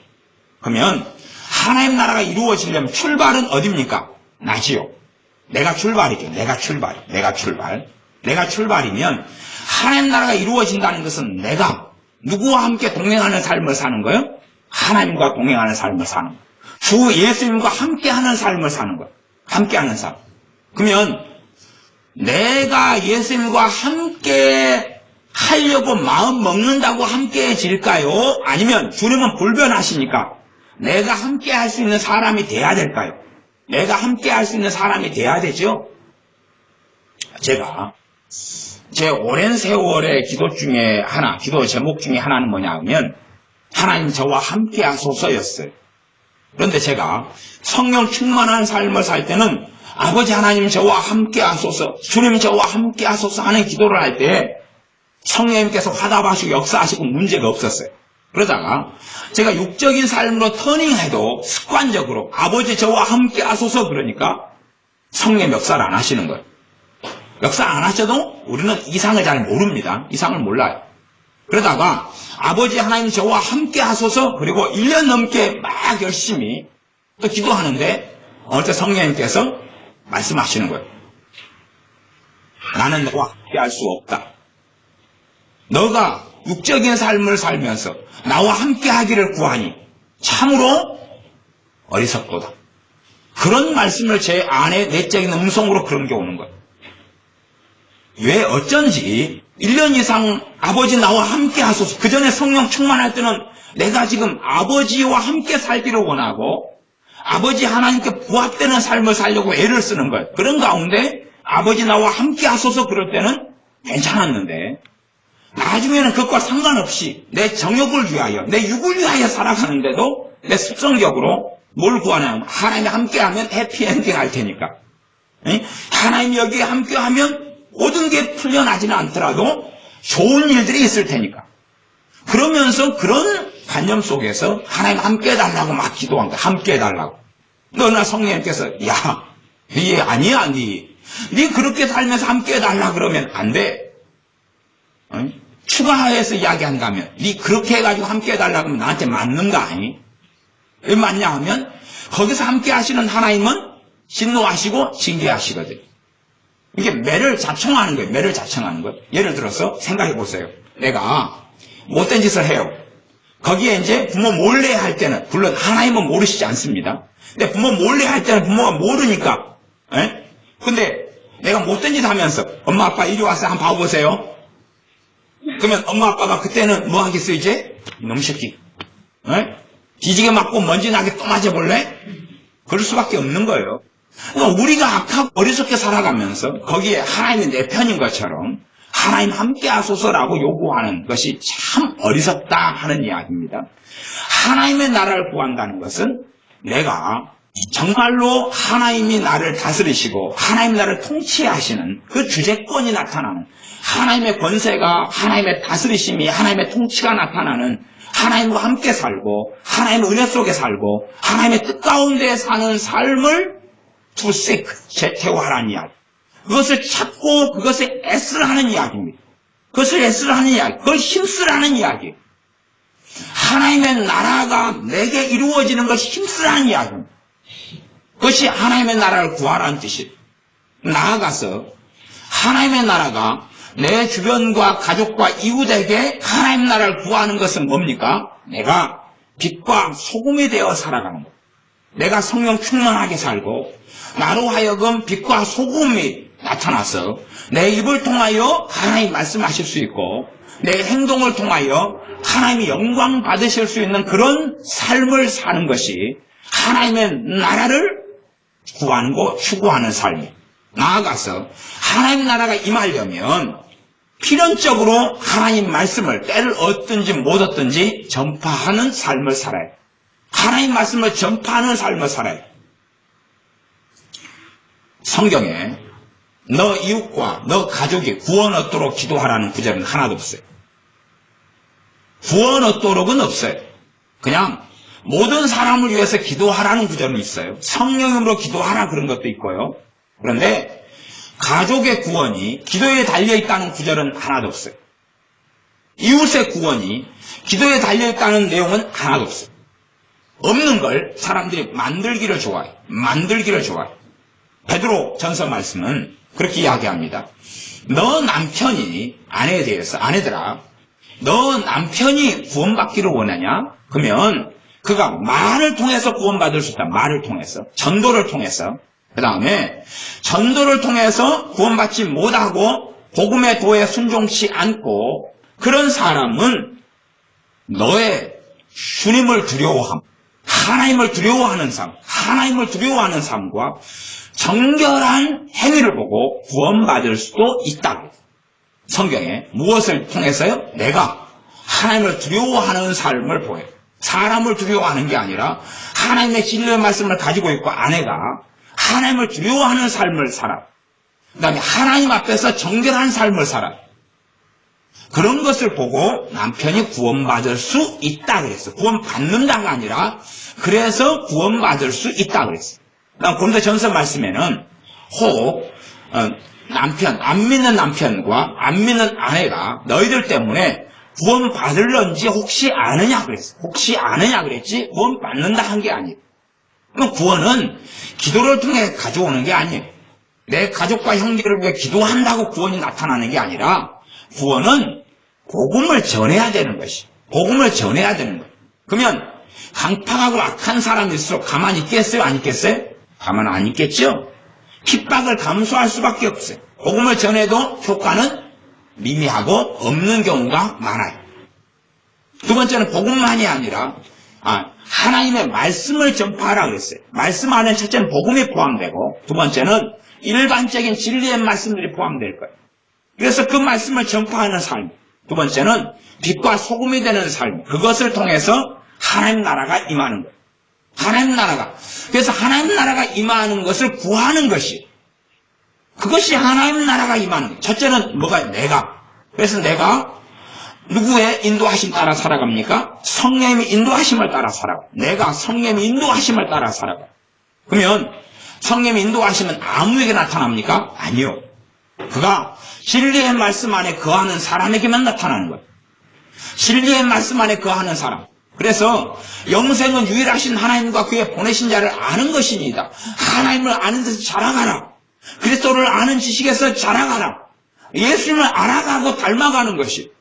그러면 하나님의 나라가 이루어지려면 출발은 어디입니까? 나지요. 내가 출발이죠. 내가 출발이면 하나님 나라가 이루어진다는 것은 내가 누구와 함께 동행하는 삶을 사는 거예요? 하나님과 동행하는 삶을 사는 거예요. 주 예수님과 함께하는 삶을 사는 거예요. 함께하는 삶. 그러면 내가 예수님과 함께 하려고 마음 먹는다고 함께해질까요? 아니면 주님은 불변하시니까 내가 함께할 수 있는 사람이 돼야 될까요? 내가 함께할 수 있는 사람이 돼야 되죠? 제가 제 오랜 세월의 기도 제목 중에 하나는 뭐냐 하면 하나님 저와 함께 하소서였어요. 그런데 제가 성령 충만한 삶을 살 때는 아버지 하나님 저와 함께 하소서, 주님 저와 함께 하소서 하는 기도를 할 때 성령님께서 화답하시고 역사하시고 문제가 없었어요. 그러다가 제가 육적인 삶으로 터닝해도 습관적으로 아버지 저와 함께 하소서 그러니까 성령 역사를 안 하시는 거예요. 역사 안 하셔도 우리는 이상을 잘 모릅니다. 이상을 몰라요. 그러다가 아버지 하나님 저와 함께 하소서 그리고 1년 넘게 막 열심히 또 기도하는데 어느 때 성령님께서 말씀하시는 거예요. 나는 너와 함께 할 수 없다. 너가 육적인 삶을 살면서 나와 함께 하기를 구하니 참으로 어리석도다. 그런 말씀을 제 안에 내적인 음성으로 그런 게 오는 거예요. 왜 어쩐지 1년 이상 아버지 나와 함께 하소서. 그 전에 성령 충만할 때는 내가 지금 아버지와 함께 살기를 원하고 아버지 하나님께 부합되는 삶을 살려고 애를 쓰는 거예요. 그런 가운데 아버지 나와 함께 하소서 그럴 때는 괜찮았는데 나중에는 그것과 상관없이 내 정욕을 위하여 내 육을 위하여 살아가는데도 내 습성적으로 뭘 구하냐면 하나님이 함께하면 해피엔딩 할 테니까 하나님이 여기에 함께하면 모든 게 풀려나지는 않더라도 좋은 일들이 있을 테니까. 그러면서 그런 관념 속에서 하나님 함께 해달라고 막 기도한 거야. 함께 해달라고. 너나 성령님께서 야, 네 아니야, 네 그렇게 살면서 함께 해달라 그러면 안 돼. 추가해서 이야기한다면 네 그렇게 해가지고 함께 해달라고 하면 나한테 맞는가? 왜 맞냐 하면 거기서 함께 하시는 하나님은 진노하시고 징계하시거든. 이게 매를 자청하는 거예요. 매를 자청하는 거예요. 예를 들어서 생각해 보세요. 내가 못된 짓을 해요. 거기에 이제 부모 몰래 할 때는 물론 하나님은 모르시지 않습니다. 근데 부모 몰래 할 때는 부모가 모르니까. 근데 내가 못된 짓 하면서 엄마 아빠 이리 와서 한번 봐보세요. 그러면 엄마 아빠가 그때는 뭐 하겠어요 이제? 이놈 새끼. 뒤지게 맞고 먼지 나게 또 맞아볼래? 그럴 수밖에 없는 거예요. 그러니까 우리가 악하고 어리석게 살아가면서 거기에 하나님이 내 편인 것처럼 하나님 함께 하소서라고 요구하는 것이 참 어리석다 하는 이야기입니다. 하나님의 나라를 구한다는 것은 내가 정말로 하나님이 나를 다스리시고 하나님 나를 통치하시는 그 주재권이 나타나는 하나님의 권세가 하나님의 다스리심이 하나님의 통치가 나타나는 하나님과 함께 살고 하나님의 은혜 속에 살고 하나님의 뜻 가운데 사는 삶을 to seek, 제태화하는 이야기. 그것을 찾고 그것에 애쓰라는 이야기입니다. 그것을 애쓰라는 이야기. 그걸 힘쓰라는 이야기. 하나님의 나라가 내게 이루어지는 것을 힘쓰라는 이야기입니다. 그것이 하나님의 나라를 구하라는 뜻이에요. 나아가서 하나님의 나라가 내 주변과 가족과 이웃에게 하나님의 나라를 구하는 것은 뭡니까? 내가 빛과 소금이 되어 살아가는 것. 내가 성령 충만하게 살고 나로 하여금 빛과 소금이 나타나서 내 입을 통하여 하나님 말씀하실 수 있고 내 행동을 통하여 하나님이 영광 받으실 수 있는 그런 삶을 사는 것이 하나님의 나라를 구하고 추구하는 삶이에요. 나아가서 하나님 나라가 임하려면 필연적으로 하나님 말씀을 때를 얻든지 못 얻든지 전파하는 삶을 살아야 돼. 하나님 말씀을 전파하는 삶을 살아야 돼. 성경에 너 이웃과 너 가족이 구원 얻도록 기도하라는 구절은 하나도 없어요. 구원 얻도록은 없어요. 그냥 모든 사람을 위해서 기도하라는 구절은 있어요. 성령으로 기도하라 그런 것도 있고요. 그런데 가족의 구원이 기도에 달려있다는 구절은 하나도 없어요. 이웃의 구원이 기도에 달려있다는 내용은 하나도 없어요. 없는 걸 사람들이 만들기를 좋아해요. 만들기를 좋아해요. 베드로 전서 말씀은 그렇게 이야기합니다. 너 남편이 아내에 대해서 아내들아 너 남편이 구원받기를 원하냐? 그러면 그가 말을 통해서 구원받을 수 있다. 말을 통해서. 전도를 통해서. 그 다음에 전도를 통해서 구원받지 못하고 복음의 도에 순종치 않고 그런 사람은 너의 주님을 두려워함, 하나님을 두려워하는 삶, 하나님을 두려워하는 삶과 정결한 행위를 보고 구원받을 수도 있다. 성경에 무엇을 통해서요? 내가 하나님을 두려워하는 삶을 보여요. 사람을 두려워하는 게 아니라 하나님의 진리의 말씀을 가지고 있고 아내가 하나님을 두려워하는 삶을 살아. 그 다음에 하나님 앞에서 정결한 삶을 살아. 그런 것을 보고 남편이 구원받을 수 있다 그랬어. 구원받는다가 아니라 그래서 구원받을 수 있다 그랬어. 그다음 고린도전서 말씀에는 혹 남편, 안 믿는 남편과 안 믿는 아내가 너희들 때문에 구원받을런지 혹시 아느냐 그랬어. 혹시 아느냐 그랬지 구원받는다 한 게 아니에요. 그럼 구원은 기도를 통해 가져오는 게 아니에요. 내 가족과 형제를 위해 기도한다고 구원이 나타나는 게 아니라 구원은 복음을 전해야 되는 것이. 복음을 전해야 되는 거예요. 그러면 강팍하고 악한 사람일수록 가만히 있겠어요? 안 있겠어요? 가만 안 있겠죠? 핍박을 감수할 수밖에 없어요. 복음을 전해도 효과는 미미하고 없는 경우가 많아요. 두 번째는 복음만이 아니라 하나님의 말씀을 전파하라 그랬어요. 말씀 안에 첫째는 복음이 포함되고 두 번째는 일반적인 진리의 말씀들이 포함될 거예요. 그래서 그 말씀을 전파하는 삶. 두 번째는 빛과 소금이 되는 삶. 그것을 통해서 하나님 나라가 임하는 거예요. 하나님 나라가. 그래서 하나님 나라가 임하는 것을 구하는 것이. 그것이 하나님 나라가 임하는 거예요. 첫째는 뭐가 내가. 그래서 내가 누구의 인도하심 따라 살아갑니까? 성령님의 인도하심을 따라 살아가. 내가 성령님의 인도하심을 따라 살아가. 그러면 성령님의 인도하심은 아무에게 나타납니까? 아니요. 그가 진리의 말씀 안에 거하는 사람에게만 나타나는 거예요. 진리의 말씀 안에 거하는 사람. 그래서 영생은 유일하신 하나님과 그의 보내신 자를 아는 것입니다. 하나님을 아는 데서 자라가라. 그리스도를 아는 지식에서 자라가라. 예수님을 알아가고 닮아가는 것이.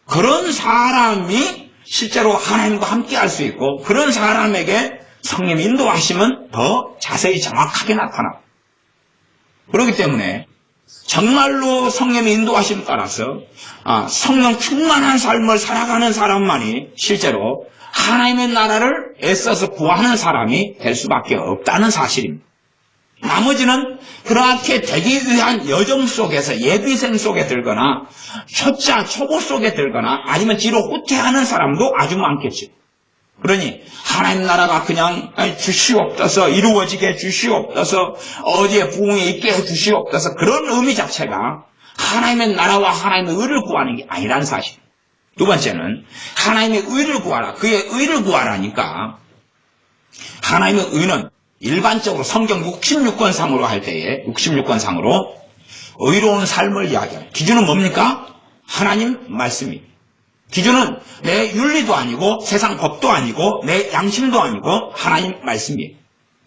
그런 사람이 실제로 하나님과 함께 할 수 있고 그런 사람에게 성령 인도하심은 더 자세히 정확하게 나타나. 그렇기 때문에 정말로 성령의 인도하심 따라서 성령 충만한 삶을 살아가는 사람만이 실제로 하나님의 나라를 애써서 구하는 사람이 될 수밖에 없다는 사실입니다. 나머지는 그렇게 되기 위한 여정 속에서 예비생 속에 들거나 초짜 초보 속에 들거나 아니면 뒤로 후퇴하는 사람도 아주 많겠죠. 그러니 하나님 나라가 그냥 주시옵소서 이루어지게 주시옵소서 어디에 부흥이 있게 주시옵소서 그런 의미 자체가 하나님의 나라와 하나님의 의를 구하는 게 아니라는 사실. 두 번째는 하나님의 의를 구하라. 그의 의를 구하라니까 하나님의 의는 일반적으로 성경 66권상으로 할 때에 66권상으로 의로운 삶을 이야기합니다. 기준은 뭡니까? 하나님 말씀입니다. 기준은 내 윤리도 아니고 세상 법도 아니고 내 양심도 아니고 하나님 말씀이에요.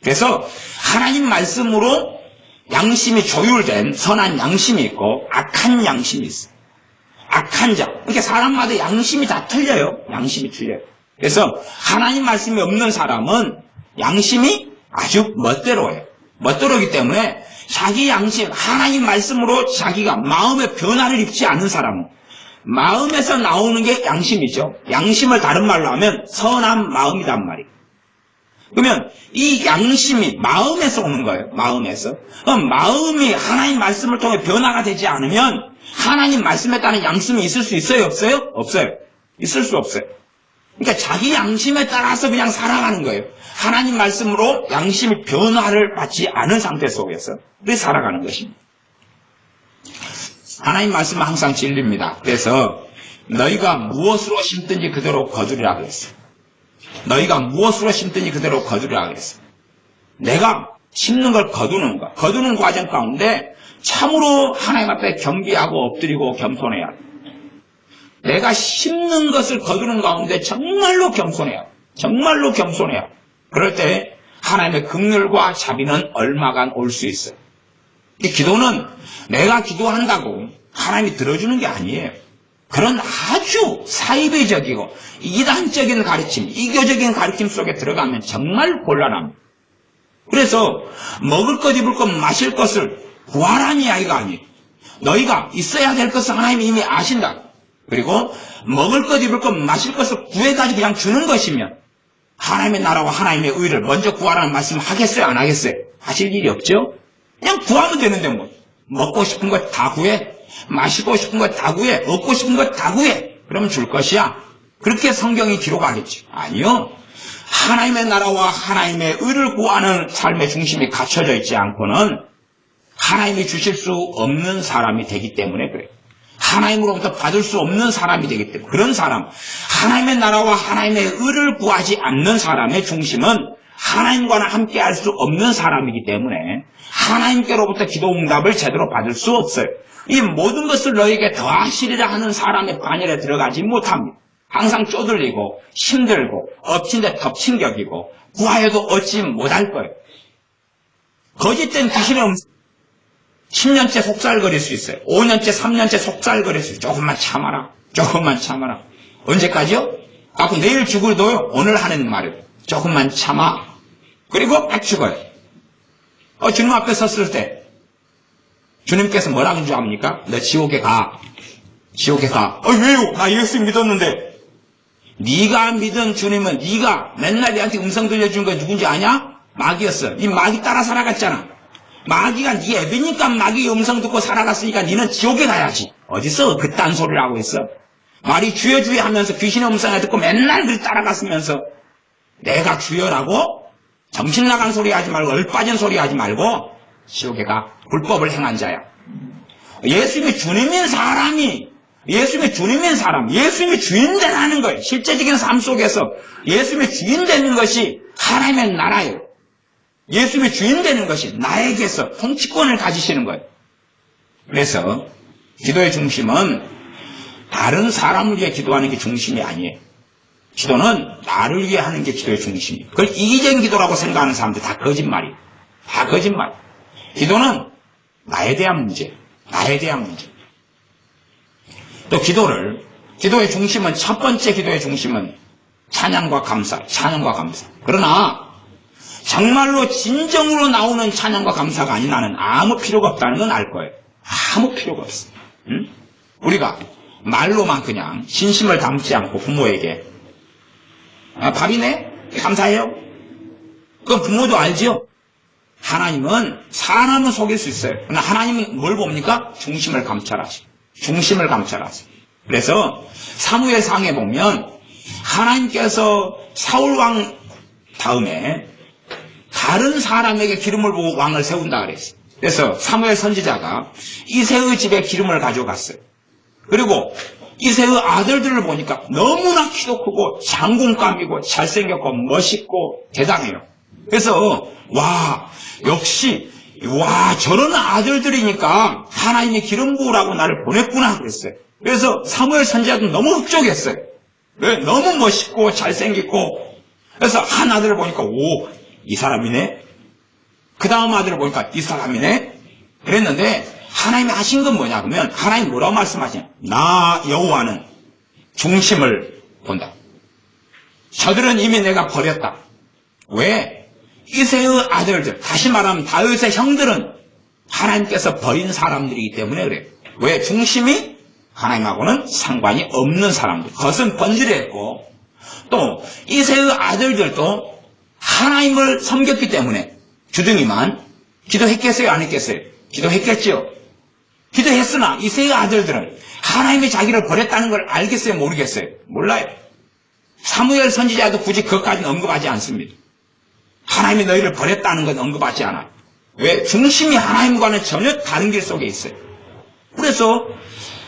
그래서 하나님 말씀으로 양심이 조율된 선한 양심이 있고 악한 양심이 있어요. 악한 자. 그러니까 사람마다 양심이 다 틀려요. 양심이 틀려요. 그래서 하나님 말씀이 없는 사람은 양심이 아주 멋대로예요. 멋대로이기 때문에 자기 양심, 하나님 말씀으로 자기가 마음의 변화를 입지 않는 사람은 마음에서 나오는 게 양심이죠. 양심을 다른 말로 하면 선한 마음이란 말이에요. 그러면 이 양심이 마음에서 오는 거예요. 마음에서. 그럼 마음이 하나님 말씀을 통해 변화가 되지 않으면 하나님 말씀에 따른 양심이 있을 수 있어요? 없어요? 없어요. 있을 수 없어요. 그러니까 자기 양심에 따라서 그냥 살아가는 거예요. 하나님 말씀으로 양심이 변화를 받지 않은 상태 속에서 우리 살아가는 것입니다. 하나님 말씀은 항상 진리입니다. 그래서 너희가 무엇으로 심든지 그대로 거두리라 그랬어요. 너희가 무엇으로 심든지 그대로 거두리라 그랬어요. 내가 심는 걸 거두는 것, 거두는 과정 가운데 참으로 하나님 앞에 겸비하고 엎드리고 겸손해야 돼. 내가 심는 것을 거두는 가운데 정말로 겸손해야 돼. 정말로 겸손해야 돼. 그럴 때 하나님의 긍휼과 자비는 얼마간 올 수 있어요. 이 기도는 내가 기도한다고 하나님이 들어주는 게 아니에요. 그런 아주 사이비적이고 이단적인 가르침, 이교적인 가르침 속에 들어가면 정말 곤란합니다. 그래서 먹을 것, 입을 것, 마실 것을 구하라는 이야기가 아니에요. 너희가 있어야 될 것을 하나님이 이미 아신다. 그리고 먹을 것, 입을 것, 마실 것을 구해가지고 그냥 주는 것이면 하나님의 나라와 하나님의 의를 먼저 구하라는 말씀 하겠어요? 안 하겠어요? 하실 일이 없죠? 그냥 구하면 되는데 뭐. 먹고 싶은 것 다 구해. 마시고 싶은 것 다 구해. 얻고 싶은 것 다 구해. 그러면 줄 것이야. 그렇게 성경이 기록하겠죠. 아니요. 하나님의 나라와 하나님의 의를 구하는 삶의 중심이 갖춰져 있지 않고는 하나님이 주실 수 없는 사람이 되기 때문에 그래요. 하나님으로부터 받을 수 없는 사람이 되기 때문에 그런 사람, 하나님의 나라와 하나님의 의를 구하지 않는 사람의 중심은 하나님과는 함께 할 수 없는 사람이기 때문에 하나님께로부터 기도 응답을 제대로 받을 수 없어요. 이 모든 것을 너에게 더하시리라 하는 사람의 반열에 들어가지 못합니다. 항상 쪼들리고 힘들고 엎친 데 덮친 격이고 구하여도 얻지 못할 거예요. 거짓된 귀신의 10년째 속살거릴 수 있어요. 5년째, 3년째 속살거릴 수 있어요. 조금만 참아라. 조금만 참아라. 언제까지요? 자꾸 내일 죽어도요. 오늘 하는 말이에요. 조금만 참아. 그리고 딱 죽어요. 주님 앞에 섰을 때 주님께서 뭐라고 줄 압니까? 너 지옥에 가. 지옥에 가. 왜요? 나 예수 믿었는데. 네가 믿은 주님은 네가 맨날 내한테 음성 들려준 건 누군지 아냐? 마귀였어. 이 마귀 따라 살아갔잖아. 마귀가 네 애비니까 마귀의 음성 듣고 살아갔으니까 너는 지옥에 가야지. 어디서 그딴 소리를 하고 있어? 말이 주여 주여 하면서 귀신의 음성을 듣고 맨날 그리 따라갔으면서 내가 주여라고? 정신 나간 소리 하지 말고 얼빠진 소리 하지 말고 지옥에 가. 불법을 행한 자야. 예수님이 주님인 사람이 예수님이 주님인 사람, 예수님이 주인 되는 거예요. 실제적인 삶 속에서 예수님이 주인 되는 것이 하나님의 나라예요. 예수님이 주인 되는 것이 나에게서 통치권을 가지시는 거예요. 그래서 기도의 중심은 다른 사람을 위해 기도하는 게 중심이 아니에요. 기도는 나를 위해 하는 게 기도의 중심이에요. 그걸 이기적인 기도라고 생각하는 사람들 다 거짓말이에요. 다 거짓말. 기도는 나에 대한 문제예요. 나에 대한 문제. 또 기도의 중심은, 첫 번째 기도의 중심은 찬양과 감사, 찬양과 감사. 그러나 정말로 진정으로 나오는 찬양과 감사가 아닌 나는 아무 필요가 없다는 건 알 거예요. 아무 필요가 없어. 응? 우리가 말로만 그냥 진심을 담지 않고 부모에게 밥이네? 감사해요? 그건 부모도 알지요? 하나님은 사람은 속일 수 있어요. 그러나 하나님은 뭘 봅니까? 중심을 감찰하시고. 중심을 감찰하세요. 그래서 사무엘상에 보면 하나님께서 사울왕 다음에 다른 사람에게 기름을 부어 왕을 세운다 그랬어요. 그래서 사무엘 선지자가 이새의 집에 기름을 가져갔어요. 그리고 이새의 아들들을 보니까 너무나 키도 크고 장군감이고 잘생겼고 멋있고 대단해요. 그래서 역시 저런 아들들이니까 하나님이 기름 부으라고 나를 보냈구나 그랬어요. 그래서 사무엘 선지자도 너무 흡족했어요. 왜? 너무 멋있고 잘생겼고. 그래서 한 아들을 보니까 이 사람이네. 그 다음 아들을 보니까 이 사람이네. 그랬는데 하나님이 하신 건 뭐냐 그러면 하나님 뭐라고 말씀하시냐. 나 여호와는 중심을 본다. 저들은 이미 내가 버렸다. 왜? 이새의 아들들, 다시 말하면 다윗의 형들은 하나님께서 버린 사람들이기 때문에 그래요. 왜? 중심이 하나님하고는 상관이 없는 사람들. 겉은 번지르했고 또 이새의 아들들도 하나님을 섬겼기 때문에 주둥이만 기도했겠어요? 안 했겠어요? 기도했겠죠. 기도했으나 이 세 아들들은 하나님이 자기를 버렸다는 걸 알겠어요? 모르겠어요? 몰라요. 사무엘 선지자도 굳이 그것까지는 언급하지 않습니다. 하나님이 너희를 버렸다는 건 언급하지 않아요. 왜? 중심이 하나님과는 전혀 다른 길 속에 있어요. 그래서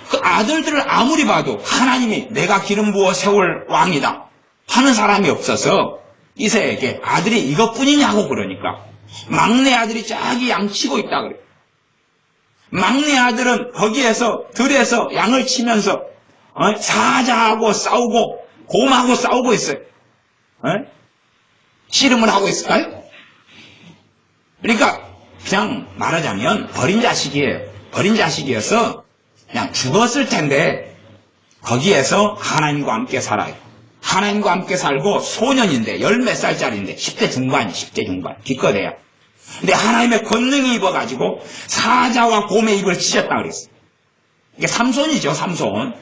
그 아들들을 아무리 봐도 하나님이 내가 기름 부어 세울 왕이다 하는 사람이 없어서 이새에게 아들이 이것뿐이냐고 그러니까 막내 아들이 저기 양 치고 있다 그래요. 막내 아들은 거기에서 들에서 양을 치면서 사자하고 싸우고 곰하고 싸우고 있어요. 씨름을 하고 있을까요? 그러니까 그냥 말하자면 버린 자식이에요. 버린 자식이어서 그냥 죽었을 텐데 거기에서 하나님과 함께 살아요. 하나님과 함께 살고 소년인데 10몇 살짜리인데 10대 중반 기껏해야. 근데 하나님의 권능이 입어가지고 사자와 곰의 입을 찢었다 그랬어요. 이게 삼손이죠. 삼손.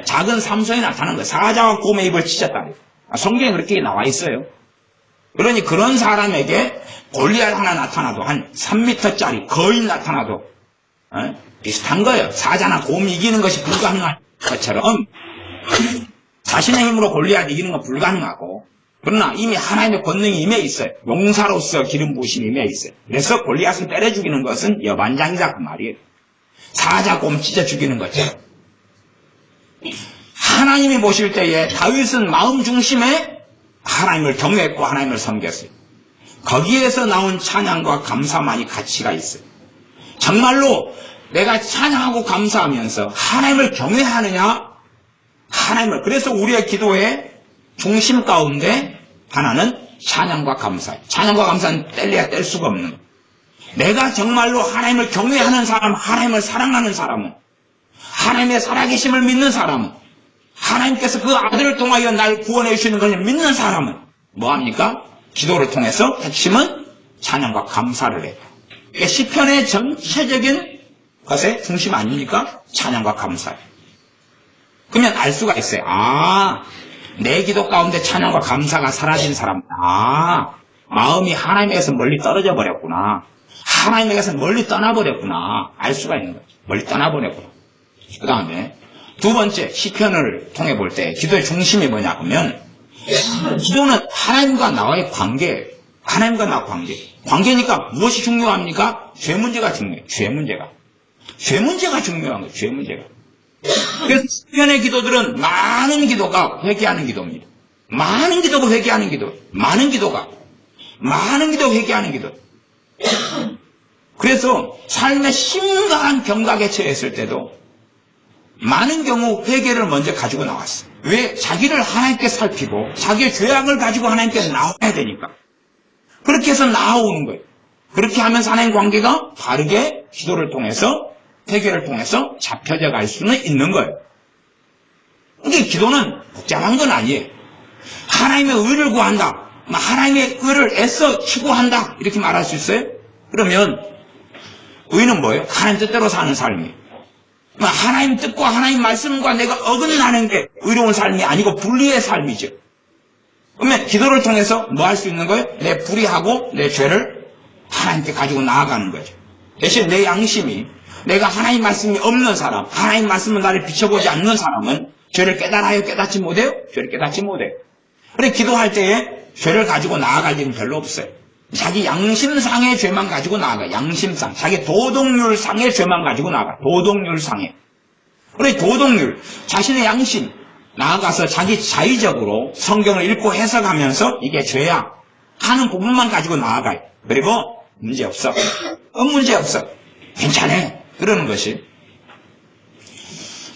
작은 삼손이 나타난 거예요. 사자와 곰의 입을 찢었다 그랬어요. 성경에 그렇게 나와 있어요. 그러니 그런 사람에게 골리앗 하나 나타나도 한 3m짜리 거인 나타나도 비슷한 거예요. 사자나 곰 이기는 것이 불가능한 것처럼 자신의 힘으로 골리앗 이기는 건 불가능하고 그러나 이미 하나님의 권능이 임해 있어요. 용사로서 기름 부으심이 임해 있어요. 그래서 골리앗을 때려 죽이는 것은 여반장이다 그 말이에요. 사자 곰 찢어 죽이는 것처럼. 하나님이 보실 때에 다윗은 마음 중심에 하나님을 경외했고 하나님을 섬겼어요. 거기에서 나온 찬양과 감사만이 가치가 있어요. 정말로 내가 찬양하고 감사하면서 하나님을 경외하느냐? 하나님을. 그래서 우리의 기도의 중심 가운데 하나는 찬양과 감사예요. 찬양과 감사는 뗄래야 뗄 수가 없는 거예요. 내가 정말로 하나님을 경외하는 사람, 하나님을 사랑하는 사람은, 하나님의 살아계심을 믿는 사람은, 하나님께서 그 아들을 통하여 날 구원해 주시는 것을 믿는 사람은 뭐합니까? 기도를 통해서 핵심은 찬양과 감사를 해요. 이게 시편의 전체적인 것의 중심 아닙니까? 찬양과 감사예요. 그러면 알 수가 있어요. 내 기도 가운데 찬양과 감사가 사라진 사람, 마음이 하나님에게서 멀리 떨어져 버렸구나. 하나님에게서 멀리 떠나버렸구나. 알 수가 있는 거죠. 멀리 떠나버렸구나. 그 다음에 두 번째 시편을 통해 볼 때 기도의 중심이 뭐냐 하면 기도는 하나님과 나와의 관계예요. 하나님과 나와 관계. 관계니까 무엇이 중요합니까? 죄 문제가 중요해요. 죄 문제가 중요한 거예요. 죄 문제가. 그래서 시편의 기도들은 많은 기도가 회개하는 기도입니다. 많은 기도가 회개하는 기도. 많은 기도가 회개하는 기도. 그래서 삶의 심각한 경각에 처했을 때도 많은 경우 회개를 먼저 가지고 나왔어요. 왜? 자기를 하나님께 살피고 자기의 죄악을 가지고 하나님께 나와야 되니까. 그렇게 해서 나아오는 거예요. 그렇게 하면서 하나님 관계가 바르게 기도를 통해서 회개를 통해서 잡혀져 갈 수는 있는 거예요. 이게 기도는 복잡한 건 아니에요. 하나님의 의를 구한다. 하나님의 의를 애써 추구한다. 이렇게 말할 수 있어요? 그러면 의는 뭐예요? 하나님 뜻대로 사는 삶이에요. 하나님 뜻과 하나님 말씀과 내가 어긋나는 게 의로운 삶이 아니고 불의의 삶이죠. 그러면 기도를 통해서 뭐 할 수 있는 거예요? 내 불의하고 내 죄를 하나님께 가지고 나아가는 거죠. 대신 내 양심이 내가 하나님 말씀이 없는 사람, 하나님 말씀은 나를 비춰보지 않는 사람은 죄를 깨달아요? 깨닫지 못해요? 죄를 깨닫지 못해요. 그래 기도할 때에 죄를 가지고 나아갈 일은 별로 없어요. 자기 양심상의 죄만 가지고 나아가. 양심상. 자기 도덕률상의 죄만 가지고 나아가. 도덕률상의. 그래 도덕률. 자신의 양심. 나아가서 자기 자의적으로 성경을 읽고 해석하면서 이게 죄야 하는 부분만 가지고 나아가요. 그리고 문제없어. 문제없어. 괜찮아. 그러는 것이.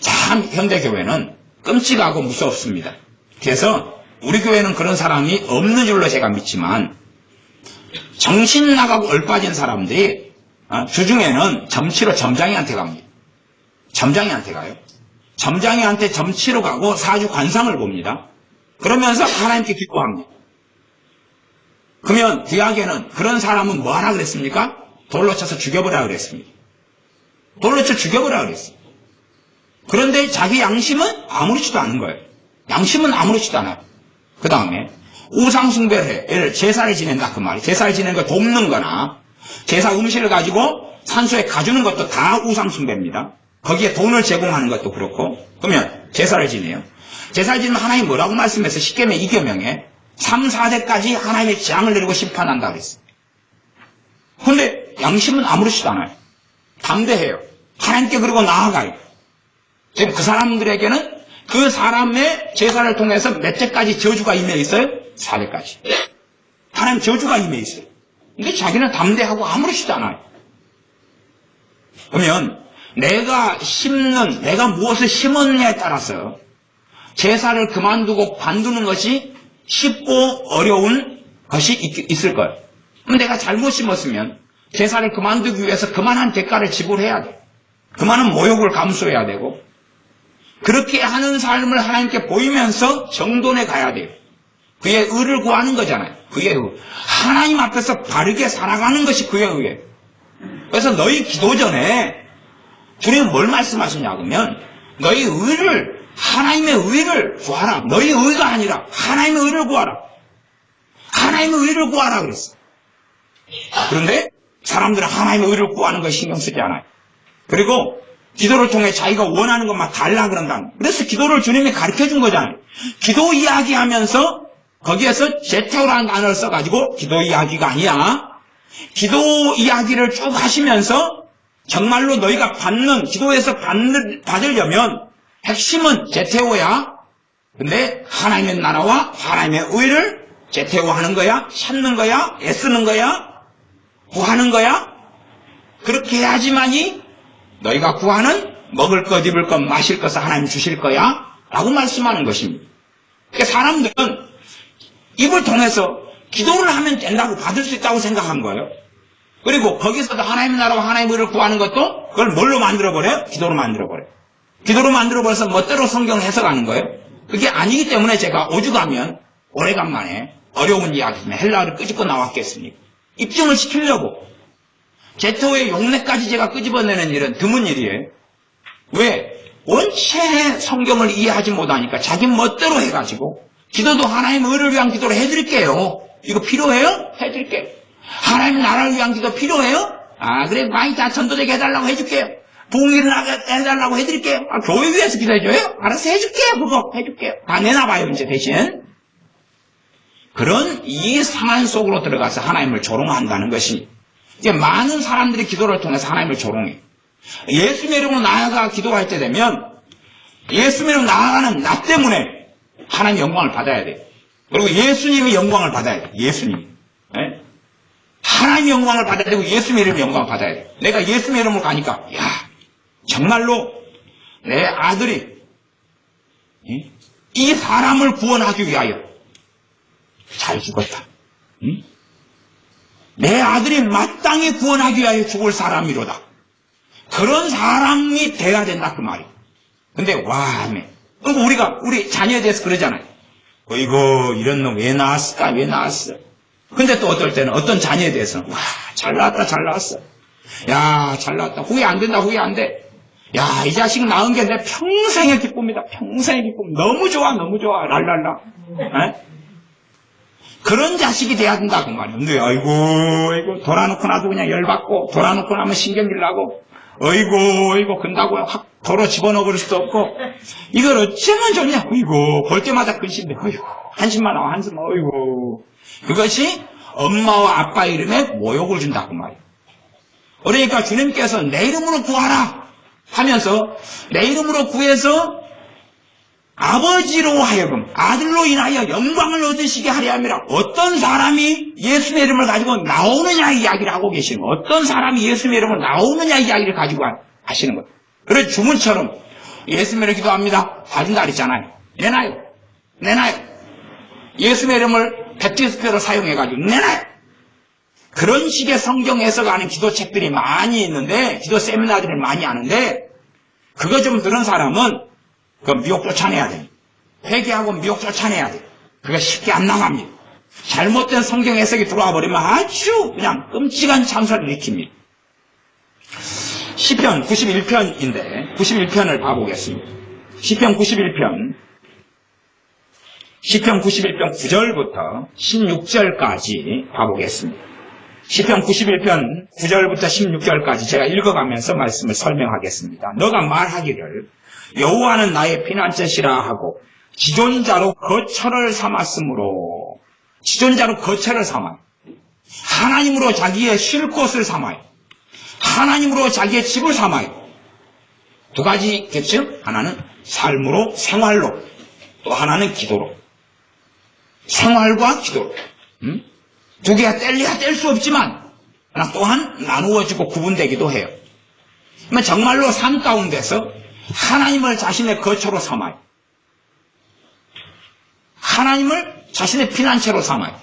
참 현대교회는 끔찍하고 무섭습니다. 그래서 우리 교회는 그런 사람이 없는 줄로 제가 믿지만 정신 나가고 얼빠진 사람들이 주중에는 점치러 점장이한테 갑니다. 점장이한테 가요. 점장이한테 점치러 가고 사주 관상을 봅니다. 그러면서 하나님께 기도합니다. 그러면 구약에는 그런 사람은 뭐 하라 그랬습니까? 돌로 쳐서 죽여버리라 그랬습니다. 돌로 쳐 죽여버리라 그랬습니다. 그런데 자기 양심은 아무렇지도 않은 거예요. 양심은 아무렇지도 않아요. 그 다음에 우상숭배를 해. 예를 들어 제사를 지낸다 그 말이. 제사를 지내는 걸 돕는 거나 제사 음식을 가지고 산소에 가주는 것도 다 우상숭배입니다. 거기에 돈을 제공하는 것도 그렇고. 그러면 제사를 지내요. 제사를 지내면 하나님이 뭐라고 말씀해서 십계명 2계명에 3, 4대까지 하나님의 재앙을 내리고 심판한다 그랬어요. 그런데 양심은 아무렇지도 않아요. 담대해요. 하나님께 그러고 나아가요. 지금 그 사람들에게는 그 사람의 제사를 통해서 몇 대까지 저주가 임해 있어요? 4대까지. 하나님 저주가 임해 있어요. 근데 자기는 담대하고 아무렇지도 않아요. 그러면 내가 무엇을 심었느냐에 따라서 제사를 그만두고 관두는 것이 쉽고 어려운 것이 있을 거예요. 그럼 내가 잘못 심었으면 제사를 그만두기 위해서 그만한 대가를 지불해야 돼. 그만한 모욕을 감수해야 되고 그렇게 하는 삶을 하나님께 보이면서 정돈해 가야 돼요. 그의 의를 구하는 거잖아요. 그의 의. 하나님 앞에서 바르게 살아가는 것이 그의 의예요. 그래서 너희 기도 전에 주님은 뭘 말씀하시냐 그러면 너희 의를 하나님의 의를 구하라. 너희 의가 아니라 하나님의 의를 구하라. 하나님의 의를 구하라 그랬어. 그런데 사람들은 하나님의 의를 구하는 거 신경 쓰지 않아요. 그리고 기도를 통해 자기가 원하는 것만 달라 그런다. 그래서 기도를 주님이 가르쳐 준 거잖아요. 기도 이야기하면서 거기에서 제테오라는 단어를 써가지고 기도 이야기가 아니야. 기도 이야기를 쭉 하시면서 정말로 너희가 기도에서 받으려면 핵심은 제테오야. 근데 하나님의 나라와 하나님의 의를 제테오하는 거야? 찾는 거야? 애쓰는 거야? 구하는 거야? 그렇게 해야지만이 너희가 구하는 먹을 것, 입을 것, 마실 것을 하나님 주실 거야? 라고 말씀하는 것입니다. 그러니까 사람들은 입을 통해서 기도를 하면 된다고 받을 수 있다고 생각한 거예요. 그리고 거기서도 하나님의 나라와 하나님의 의를 구하는 것도 그걸 뭘로 만들어버려요? 기도로 만들어버려요. 기도로 만들어버려서 멋대로 성경을 해석하는 거예요. 그게 아니기 때문에 제가 오죽하면 오래간만에 어려운 이야기지만 헬라어를 끄집고 나왔겠습니까? 입증을 시키려고 제토의 용례까지 제가 끄집어내는 일은 드문 일이에요. 왜? 원체 성경을 이해하지 못하니까 자기 멋대로 해가지고 기도도 하나님의 의를 위한 기도를 해드릴게요. 이거 필요해요? 해드릴게요. 하나님 나라를 위한 기도 필요해요? 그래 많이 다 전도되게 해달라고 해줄게요. 부흥일을 해달라고 해드릴게요. 교회 위해서 기도해줘요? 알아서 해줄게요. 그거 해줄게요. 다 내놔봐요 이제 대신. 그런 이상한 속으로 들어가서 하나님을 조롱한다는 것이 이제 많은 사람들이 기도를 통해서 하나님을 조롱해. 예수님의 이름으로 나아가 기도할 때 되면 예수님의 이름으로 나아가는 나 때문에 하나님 영광을 받아야 돼. 그리고 예수님이 영광을 받아야 돼. 예수님. 네? 하나님 영광을 받아야 되고 예수님의 이름으로 영광을 받아야 돼. 내가 예수님의 이름으로 가니까 정말로 내 아들이 이 사람을 구원하기 위하여 잘 죽었다. 내 아들이 마땅히 구원하기 위하여 죽을 사람이로다. 그런 사람이 돼야 된다 그 말이에요. 근데 그러니까 우리 자녀에 대해서 그러잖아요. 어이구 이런 놈 왜 나왔을까? 왜 나왔어? 근데 또 어떨 때는 어떤 자녀에 대해서는 잘 나왔다 잘 나왔어. 야 잘 나왔다. 후회 안 된다 후회 안 돼. 야 이 자식 낳은 게 내 평생의 기쁨이다. 평생의 기쁨. 너무 좋아 너무 좋아 랄랄라. 에? 그런 자식이 돼야 된다 그 말이에요. 근데 아이고 돌아놓고 나도 그냥 열받고 돌아놓고 나면 신경질 나고 어이구 근다고 확 도로 집어넣어 버릴 수도 없고 이걸 어쩌면 좋냐. 어이구 볼 때마다 근심돼. 어이구 한심만 나와 한숨. 어이구 그것이 엄마와 아빠 이름에 모욕을 준다 그 말이에요. 그러니까 주님께서 내 이름으로 구하라 하면서 내 이름으로 구해서 아버지로 하여금 아들로 인하여 영광을 얻으시게 하려 함이라. 어떤 사람이 예수의 이름을 가지고 나오느냐 이야기를 하고 계시는 거예요. 어떤 사람이 예수의 이름을 나오느냐 이야기를 가지고 하시는 거예요. 그래서 주문처럼 예수의 이름을 기도합니다. 받은다 그랬잖아요. 내놔요. 예수의 이름을 베티스표로 사용해가지고 내놔요. 그런 식의 성경 해석하는 기도책들이 많이 있는데 기도 세미나들이 많이 하는데 그거 좀 들은 사람은 그 미혹 쫓아내야 돼. 회개하고 미혹 쫓아내야 돼. 그게 쉽게 안 나갑니다. 잘못된 성경 해석이 들어와 버리면 아주 그냥 끔찍한 참사를 일으킵니다. 시편 91편인데 91편을 봐보겠습니다. 시편 91편 시편 91편 9절부터 16절까지 봐보겠습니다. 시편 91편 9절부터 16절까지 제가 읽어가면서 말씀을 설명하겠습니다. 너가 말하기를 여호와는 나의 피난처시라 하고 지존자로 거처를 삼았으므로, 지존자로 거처를 삼아요. 하나님으로 자기의 쉴 곳을 삼아요. 하나님으로 자기의 집을 삼아요. 두 가지 있겠죠? 하나는 삶으로, 생활로, 또 하나는 기도로. 생활과 기도로. 두 개가 뗄래야 뗄 수 없지만 하나 또한 나누어지고 구분되기도 해요. 그러면 정말로 삶 가운데서 하나님을 자신의 거처로 삼아요. 하나님을 자신의 피난처로 삼아요.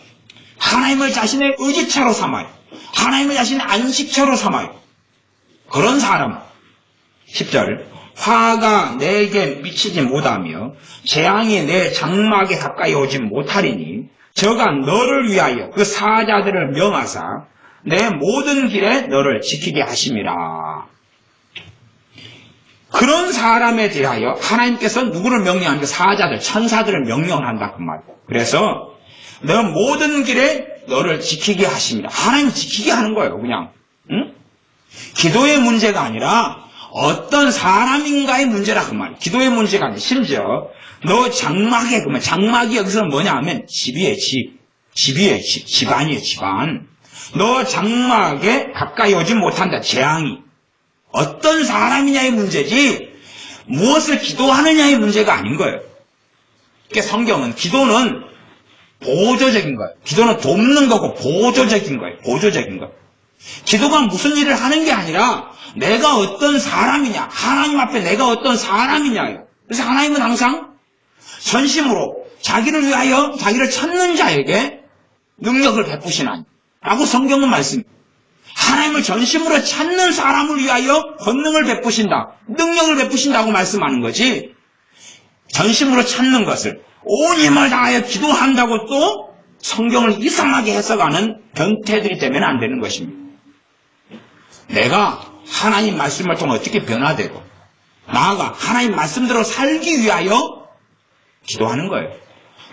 하나님을 자신의 의지처로 삼아요. 하나님을 자신의 안식처로 삼아요. 그런 사람. 10절 화가 내게 미치지 못하며 재앙이 내 장막에 가까이 오지 못하리니 저가 너를 위하여 그 사자들을 명하사 내 모든 길에 너를 지키게 하심이라. 그런 사람에 대하여 하나님께서 누구를 명령합니까? 사자들, 천사들을 명령한다 그 말이에요. 그래서 너 모든 길에 너를 지키게 하심이라. 하나님 지키게 하는 거예요. 그냥 기도의 문제가 아니라 어떤 사람인가의 문제라 그 말이에요. 기도의 문제가 아니라 심지어 너 장막에, 그러면 장막이 여기서 뭐냐 하면 집이에요. 집이에요. 집안이에요. 집안. 너 장막에 가까이 오지 못한다. 재앙이. 어떤 사람이냐의 문제지 무엇을 기도하느냐의 문제가 아닌 거예요. 그러니까 성경은 기도는 보조적인 거예요. 기도는 돕는 거고 보조적인 거예요. 보조적인 거. 기도가 무슨 일을 하는 게 아니라 내가 어떤 사람이냐, 하나님 앞에 내가 어떤 사람이냐예요. 그래서 하나님은 항상 전심으로 자기를 위하여 자기를 찾는 자에게 능력을 베푸시나라고 성경은 말씀입니다. 하나님을 전심으로 찾는 사람을 위하여 권능을 베푸신다, 능력을 베푸신다고 말씀하는 거지, 전심으로 찾는 것을 온 힘을 다하여 기도한다고 또 성경을 이상하게 해석하는 변태들이 되면 안 되는 것입니다. 내가 하나님 말씀을 통해 어떻게 변화되고 나아가 하나님 말씀대로 살기 위하여 기도하는 거예요.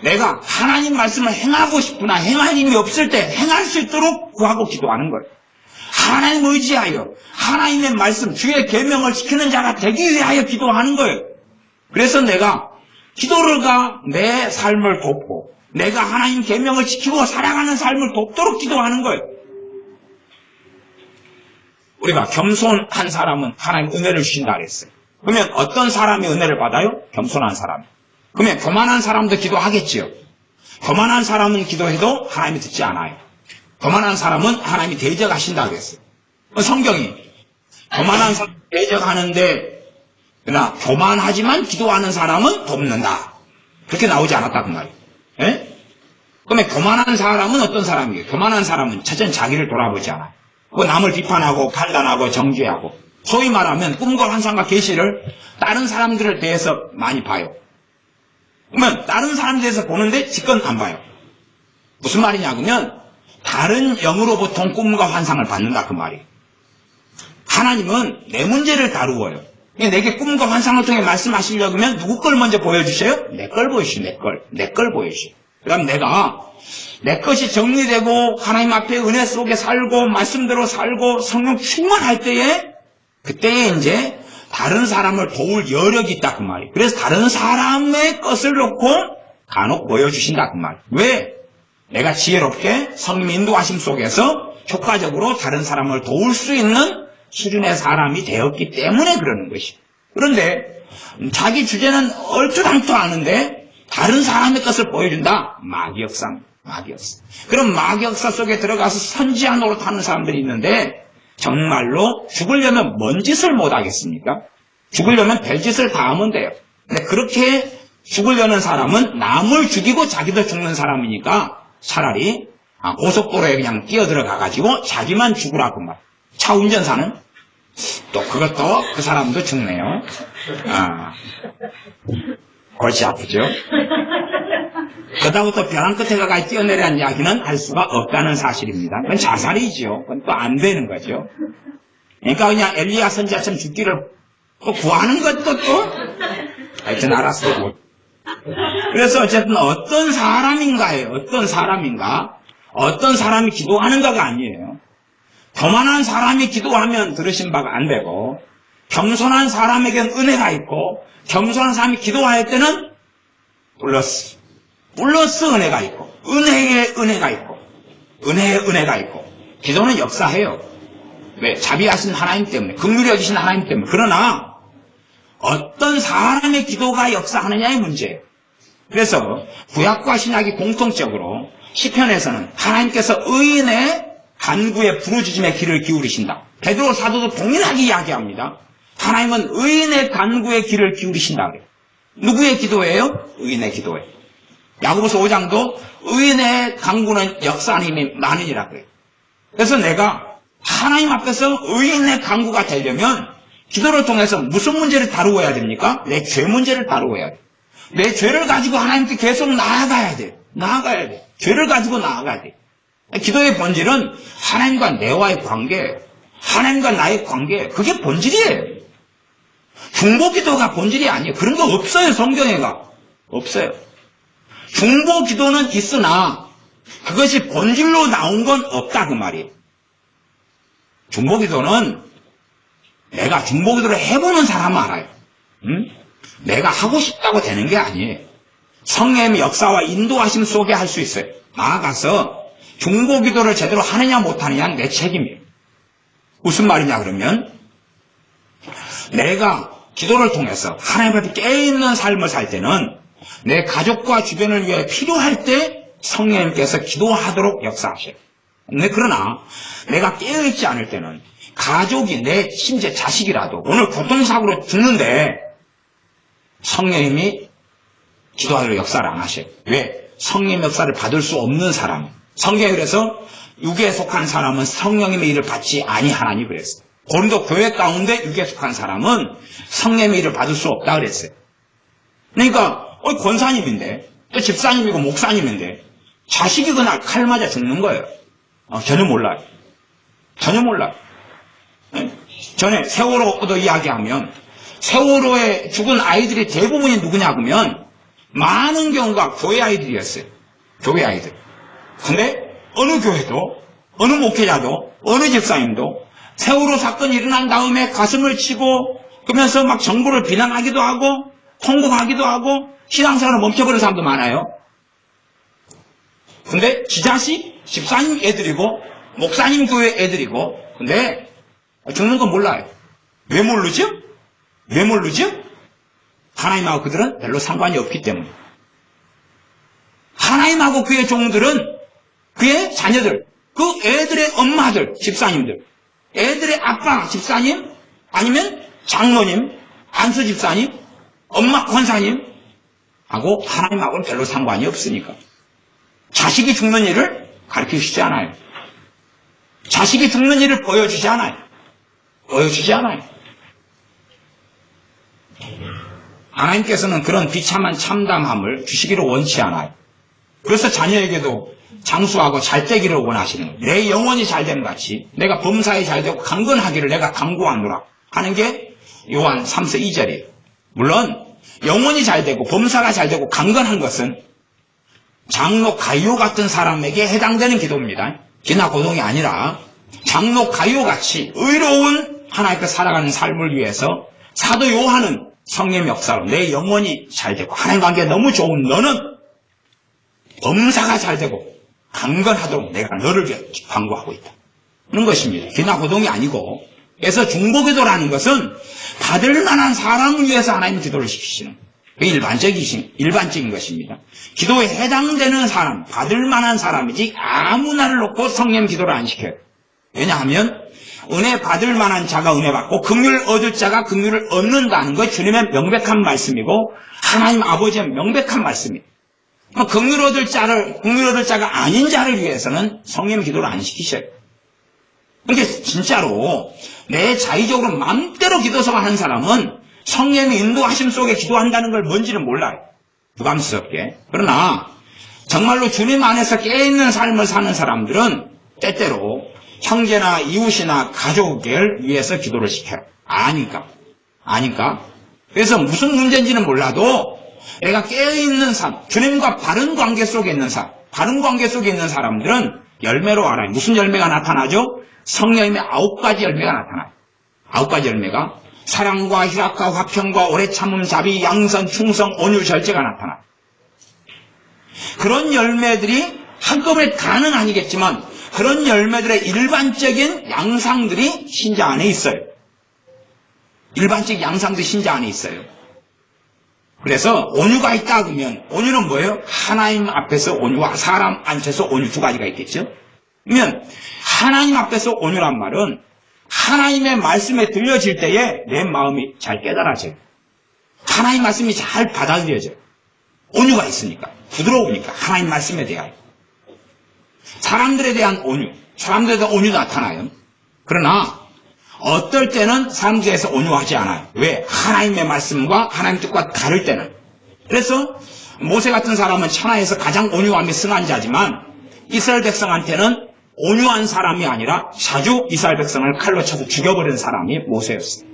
내가 하나님 말씀을 행하고 싶구나, 행할 힘이 없을 때 행할 수 있도록 구하고 기도하는 거예요. 하나님 의지하여 하나님의 말씀, 주의 계명을 지키는 자가 되기 위하여 기도하는 거예요. 그래서 내가 기도를가 내 삶을 돕고 내가 하나님 계명을 지키고 살아가는 삶을 돕도록 기도하는 거예요. 우리가 겸손한 사람은 하나님 은혜를 주신다 그랬어요. 그러면 어떤 사람이 은혜를 받아요? 겸손한 사람. 그러면 교만한 사람도 기도하겠지요. 교만한 사람은 기도해도 하나님이 듣지 않아요. 교만한 사람은 하나님이 대적하신다 그랬어요. 성경이 교만한 사람 대적하는데 그러나 교만하지만 기도하는 사람은 돕는다, 그렇게 나오지 않았다 그 말이에요. 예? 그러면 교만한 사람은 어떤 사람이에요? 교만한 사람은 첫째는 자기를 돌아보지 않아요. 남을 비판하고 판단하고 정죄하고, 소위 말하면 꿈과 환상과 계시를 다른 사람들에 대해서 많이 봐요. 그러면 다른 사람들에 대해서 보는데 지건 안 봐요. 무슨 말이냐 그러면 다른 영으로부터 꿈과 환상을 받는다 그 말이에요. 하나님은 내 문제를 다루어요. 내게 꿈과 환상을 통해 말씀하시려고 하면 누구 걸 먼저 보여주세요? 내 걸 보여주세요. 내 걸 보여주세요. 그럼 내가 내 것이 정리되고 하나님 앞에 은혜 속에 살고 말씀대로 살고 성령 충만할 때에, 그때에 이제 다른 사람을 도울 여력이 있다 그 말이에요. 그래서 다른 사람의 것을 놓고 간혹 보여주신다 그 말이에요. 왜? 내가 지혜롭게 성령 인도하심 속에서 효과적으로 다른 사람을 도울 수 있는 수준의 사람이 되었기 때문에 그러는 것이에요. 그런데 자기 주제는 얼토당토 아는데 다른 사람의 것을 보여준다? 마귀역사. 그럼 마귀역사 속에 들어가서 선지자 노릇하는 사람들이 있는데 정말로 죽으려면 뭔 짓을 못하겠습니까? 죽으려면 별짓을 다 하면 돼요. 근데 그렇게 죽으려는 사람은 남을 죽이고 자기도 죽는 사람이니까 차라리 고속도로에 그냥 뛰어들어가가지고 자기만 죽으라고 말. 차 운전사는 또 그것도 그 사람도 죽네요. 골치 아프죠. 그렇다고 또 벼랑 끝에 가까이 뛰어내려는 이야기는 할 수가 없다는 사실입니다. 그건 자살이죠. 그건 또 안 되는 거죠. 그러니까 그냥 엘리야 선지자처럼 죽기를 또 구하는 것도 또 하여튼 알았어요. 그래서 어쨌든 어떤 사람인가예요. 어떤 사람인가? 어떤 사람이 기도하는가가 아니에요. 교만한 사람이 기도하면 들으신 바가 안 되고, 겸손한 사람에겐 은혜가 있고, 겸손한 사람이 기도할 때는 플러스 은혜가 있고, 은혜에 은혜가 있고, 은혜에 은혜가 있고, 기도는 역사해요. 왜? 자비하신 하나님 때문에, 긍휼히 여기신 하나님 때문에. 그러나 어떤 사람의 기도가 역사하느냐의 문제예요. 그래서 구약과 신약이 공통적으로 시편에서는 하나님께서 의인의 간구에 부르짖음의 귀를 기울이신다. 베드로 사도도 동일하게 이야기합니다. 하나님은 의인의 간구에 귀를 기울이신다 그래요. 누구의 기도예요? 의인의 기도예요. 야고보서 5장도 의인의 간구는 역사하는 힘이 많으니라 그래요. 그래서 내가 하나님 앞에서 의인의 간구가 되려면 기도를 통해서 무슨 문제를 다루어야 됩니까? 내 죄 문제를 다루어야 돼요. 내 죄를 가지고 하나님께 계속 나아가야 돼요. 나아가야 돼요. 죄를 가지고 나아가야 돼요. 기도의 본질은 하나님과 내와의 관계, 하나님과 나의 관계, 그게 본질이에요. 중보기도가 본질이 아니에요. 그런 거 없어요. 성경에가. 없어요. 중보기도는 있으나 그것이 본질로 나온 건 없다 그 말이에요. 중보기도는 내가 중보기도를 해보는 사람은 알아요. 내가 하고 싶다고 되는 게 아니에요. 성령의 역사와 인도하심 속에 할 수 있어요. 나아가서 중보기도를 제대로 하느냐 못하느냐는 내 책임이에요. 무슨 말이냐 그러면 내가 기도를 통해서 하나님 앞에 깨어있는 삶을 살 때는 내 가족과 주변을 위해 필요할 때 성령님께서 기도하도록 역사하셔요. 그러나 내가 깨어있지 않을 때는 가족이 내 심지어 자식이라도 오늘 교통사고로 죽는데 성령님이 기도하도록 역사를 안 하셔요. 왜? 성령 역사를 받을 수 없는 사람. 성경에 그래서 육에 속한 사람은 성령님의 일을 받지 아니하나니 그랬어요. 고린도 교회 가운데 육에 속한 사람은 성령의 일을 받을 수 없다 그랬어요. 그러니까 권사님인데 또 집사님이고 목사님인데 자식이 그날 칼 맞아 죽는 거예요. 전혀 몰라요. 전혀 몰라요. 전에 세월호도 이야기하면 세월호에 죽은 아이들이 대부분이 누구냐 그러면 많은 경우가 교회 아이들이었어요. 교회 아이들. 근데 어느 교회도 어느 목회자도 어느 집사님도 세월호 사건이 일어난 다음에 가슴을 치고 그러면서 막 정부를 비난하기도 하고 통곡하기도 하고 신앙생활을 멈춰버린 사람도 많아요. 근데 지 자식 집사님 애들이고 목사님 교회 애들이고 근데 죽는 건 몰라요. 왜 모르죠? 왜 모르죠? 하나님하고 그들은 별로 상관이 없기 때문에. 하나님하고 그의 종들은 그의 자녀들, 그 애들의 엄마들, 집사님들, 애들의 아빠, 집사님, 아니면 장로님, 안수 집사님, 엄마 권사님 하고 하나님하고는 별로 상관이 없으니까. 자식이 죽는 일을 가르치시지 않아요. 자식이 죽는 일을 보여주지 않아요. 보여주지 않아요. 하나님께서는 그런 비참한 참담함을 주시기를 원치 않아요. 그래서 자녀에게도 장수하고 잘되기를 원하시는 거예요. 내 영혼이 잘되는 같이 내가 범사에 잘되고 강건하기를 내가 강구하노라 하는 게 요한 3서 2절이에요. 물론 영혼이 잘되고 범사가 잘되고 강건한 것은 장로 가이오 같은 사람에게 해당되는 기도입니다. 기나 고동이 아니라 장로 가이오같이 의로운 하나님께 살아가는 삶을 위해서 사도 요한은 성령의 역사로 내 영혼이 잘되고 하나님 관계가 너무 좋은 너는 범사가 잘되고 강건하도록 내가 너를 위해 간구하고 있다. 그런 것입니다. 기나 고동이 아니고 그래서 중보기도라는 것은 받을 만한 사람을 위해서 하나님 기도를 시키시는 그게 일반적인 것입니다. 기도에 해당되는 사람, 받을 만한 사람이지 아무나를 놓고 성령 기도를 안 시켜요. 왜냐하면 은혜 받을 만한 자가 은혜 받고 긍휼을 얻을 자가 긍휼을 얻는다는 것 주님의 명백한 말씀이고 하나님 아버지의 명백한 말씀이에요. 긍휼 얻을 자가 아닌 자를 위해서는 성령 기도를 안 시키셔요. 그러니까 진짜로 내 자의적으로 마음대로 기도서가 하는 사람은 성령의 인도하심 속에 기도한다는 걸 뭔지는 몰라요. 부감스럽게. 그러나 정말로 주님 안에서 깨어있는 삶을 사는 사람들은 때때로 형제나 이웃이나 가족을 위해서 기도를 시켜요. 아니까. 그래서 무슨 문제인지는 몰라도 내가 깨어있는 삶, 주님과 바른 관계 속에 있는 삶, 바른 관계 속에 있는 사람들은 열매로 알아요. 무슨 열매가 나타나죠? 성령님의 9가지 열매가 나타나요. 9가지 열매가 사랑과 희락과 화평과 오래 참음, 자비, 양선, 충성, 온유, 절제가 나타나요. 그런 열매들이 한꺼번에 다는 아니겠지만 그런 열매들의 일반적인 양상들이 신자 안에 있어요. 일반적인 양상들이 신자 안에 있어요. 그래서 온유가 있다 그러면 온유는 뭐예요? 하나님 앞에서 온유와 사람 안에서 온유 2가지가 있겠죠. 그러면 하나님 앞에서 온유란 말은 하나님의 말씀에 들려질 때에 내 마음이 잘 깨달아져요. 하나님 말씀이 잘 받아들여져요. 온유가 있으니까, 부드러우니까 하나님 말씀에 대하여. 사람들에 대한 온유, 사람들에 대한 온유도 나타나요. 그러나 어떨 때는 사람들에서 온유하지 않아요. 왜? 하나님의 말씀과 하나님 뜻과 다를 때는. 그래서 모세 같은 사람은 천하에서 가장 온유함이 승한 자지만 이스라엘 백성한테는 온유한 사람이 아니라 자주 이스라엘 백성을 칼로 쳐서 죽여버린 사람이 모세였어요.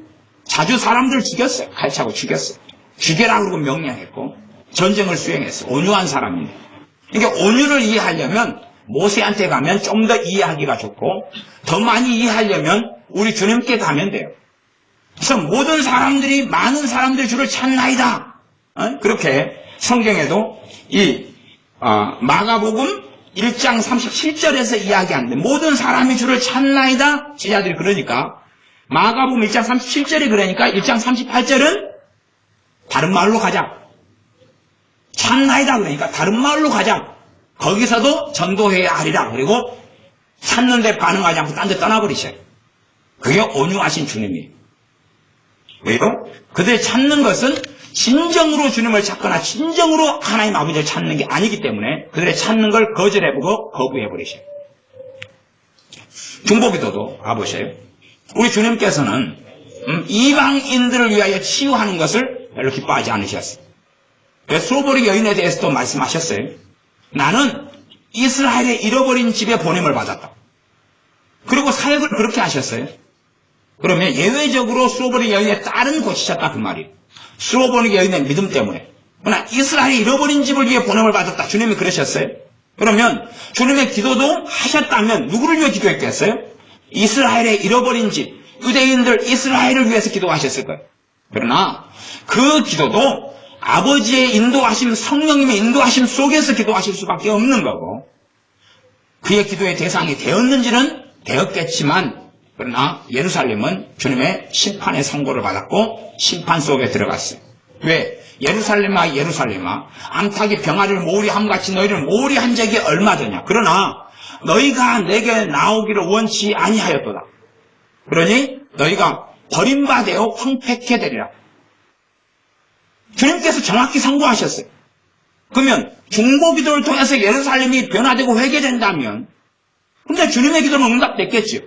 자주 사람들을 죽였어요. 칼 차고 죽였어요. 죽여라 그러고 명령했고 전쟁을 수행했어요. 온유한 사람입니다. 그러니까 온유를 이해하려면 모세한테 가면 좀 더 이해하기가 좋고 더 많이 이해하려면 우리 주님께 가면 돼요. 그래서 모든 사람들이 많은 사람들이 주를 찾나이다. 그렇게 성경에도 이 마가복음 1장 37절에서 이야기하는데 모든 사람이 주를 찾나이다. 제자들이 그러니까 마가복음 1장 37절이 그러니까 1장 38절은 다른 마을로 가자. 찾나이다 그러니까 다른 마을로 가자. 거기서도 전도해야 하리라. 그리고 찾는데 반응하지 않고 딴 데 떠나버리셔요. 그게 온유하신 주님이에요. 왜요? 그들이 찾는 것은 진정으로 주님을 찾거나 진정으로 하나님 아버지를 찾는 게 아니기 때문에 그들의 찾는 걸 거절해보고 거부해버리셔요. 중보기도도 가보셔요. 우리 주님께서는 이방인들을 위하여 치유하는 것을 별로 기뻐하지 않으셨어요. 스로보리 여인에 대해서도 말씀하셨어요. 나는 이스라엘의 잃어버린 집에 보냄을 받았다. 그리고 사역을 그렇게 하셨어요. 그러면 예외적으로 스로보리 여인의 딸은 고치셨다 그 말이에요. 스로보리 여인의 믿음 때문에. 그러나 이스라엘이 잃어버린 집을 위해 보냄을 받았다. 주님이 그러셨어요. 그러면 주님의 기도도 하셨다면 누구를 위해 기도했겠어요? 이스라엘의 잃어버린 집, 유대인들 이스라엘을 위해서 기도하셨을 거예요. 그러나 그 기도도 아버지의 인도하심, 성령님의 인도하심 속에서 기도하실 수밖에 없는 거고 그의 기도의 대상이 되었는지는 되었겠지만 그러나 예루살렘은 주님의 심판의 선고를 받았고 심판 속에 들어갔어요. 왜? 예루살렘아 예루살렘아 암탉이 병아리를 모으리 함같이 너희를 모으리 한 적이 얼마더냐. 그러나 너희가 내게 나오기를 원치 아니하였도다. 그러니 너희가 버림받아 황폐케 되리라. 주님께서 정확히 선고하셨어요. 그러면 중보기도를 통해서 예루살렘이 변화되고 회개된다면 근데 주님의 기도는 응답됐겠죠.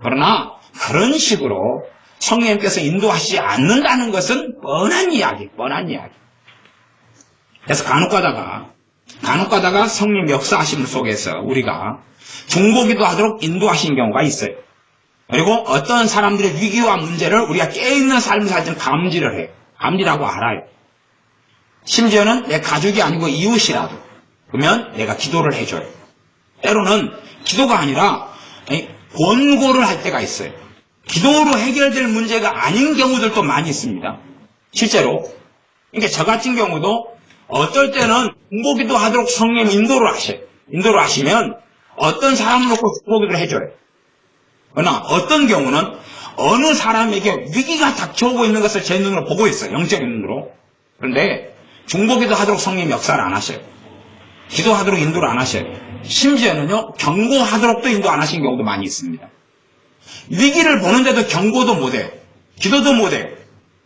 그러나 그런 식으로 성령님께서 인도하시지 않는다는 것은 뻔한 이야기. 그래서 간혹 가다가 성령 역사하심 속에서 우리가 중보기도 하도록 인도하신 경우가 있어요. 그리고 어떤 사람들의 위기와 문제를 우리가 깨어있는 삶을 살 때는 감지를 해요. 감지라고 알아요. 심지어는 내 가족이 아니고 이웃이라도 그러면 내가 기도를 해줘요. 때로는 기도가 아니라 권고를 할 때가 있어요. 기도로 해결될 문제가 아닌 경우들도 많이 있습니다. 실제로 그러니까 저 같은 경우도 어떨 때는 중보기도 하도록 성령 인도를 하셔요. 인도를 하시면 어떤 사람을 놓고 중보기도를 해줘요. 그러나 어떤 경우는 어느 사람에게 위기가 닥쳐오고 있는 것을 제 눈으로 보고 있어요. 영적인 눈으로. 그런데 중보기도 하도록 성령 역사를 안 하셔요. 기도하도록 인도를 안 하셔요. 심지어는요 경고하도록도 인도 안 하신 경우도 많이 있습니다. 위기를 보는데도 경고도 못해요. 기도도 못해요.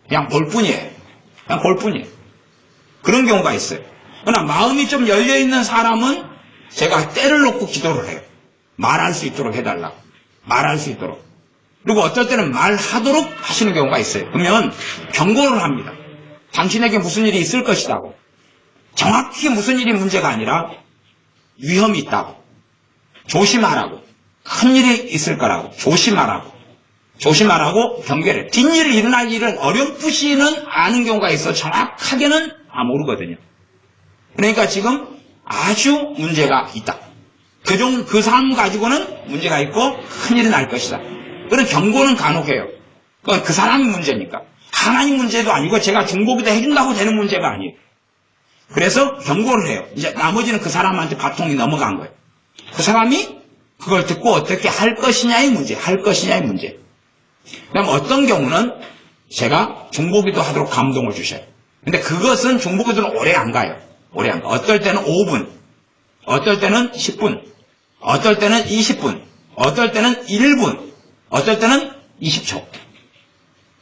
그냥 볼 뿐이에요. 그런 경우가 있어요. 그러나 마음이 좀 열려있는 사람은 제가 때를 놓고 기도를 해요. 말할 수 있도록 해달라고. 말할 수 있도록. 그리고 어떨 때는 말하도록 하시는 경우가 있어요. 그러면 경고를 합니다. 당신에게 무슨 일이 있을 것이라고. 정확히 무슨 일이 문제가 아니라 위험이 있다고. 조심하라고. 큰 일이 있을 거라고. 조심하라고. 조심하라고 경계를. 뒷일을 일어날 일은 어렴풋이는 아는 경우가 있어 정확하게는 모르거든요. 그러니까 지금 아주 문제가 있다. 그 삶 가지고는 문제가 있고 큰일이 날 것이다. 그런 경고는 간혹 해요. 그건 그 사람이 문제니까. 하나님 문제도 아니고 제가 중보기도 해준다고 되는 문제가 아니에요. 그래서 경고를 해요. 이제 나머지는 그 사람한테 바통이 넘어간 거예요. 그 사람이 그걸 듣고 어떻게 할 것이냐의 문제, 그다음 어떤 경우는 제가 중보기도 하도록 감동을 주셔요. 근데 그것은 중보기도는 오래 안 가요. 어떨 때는 5분, 어떨 때는 10분, 어떨 때는 20분, 어떨 때는 1분, 어떨 때는 20초.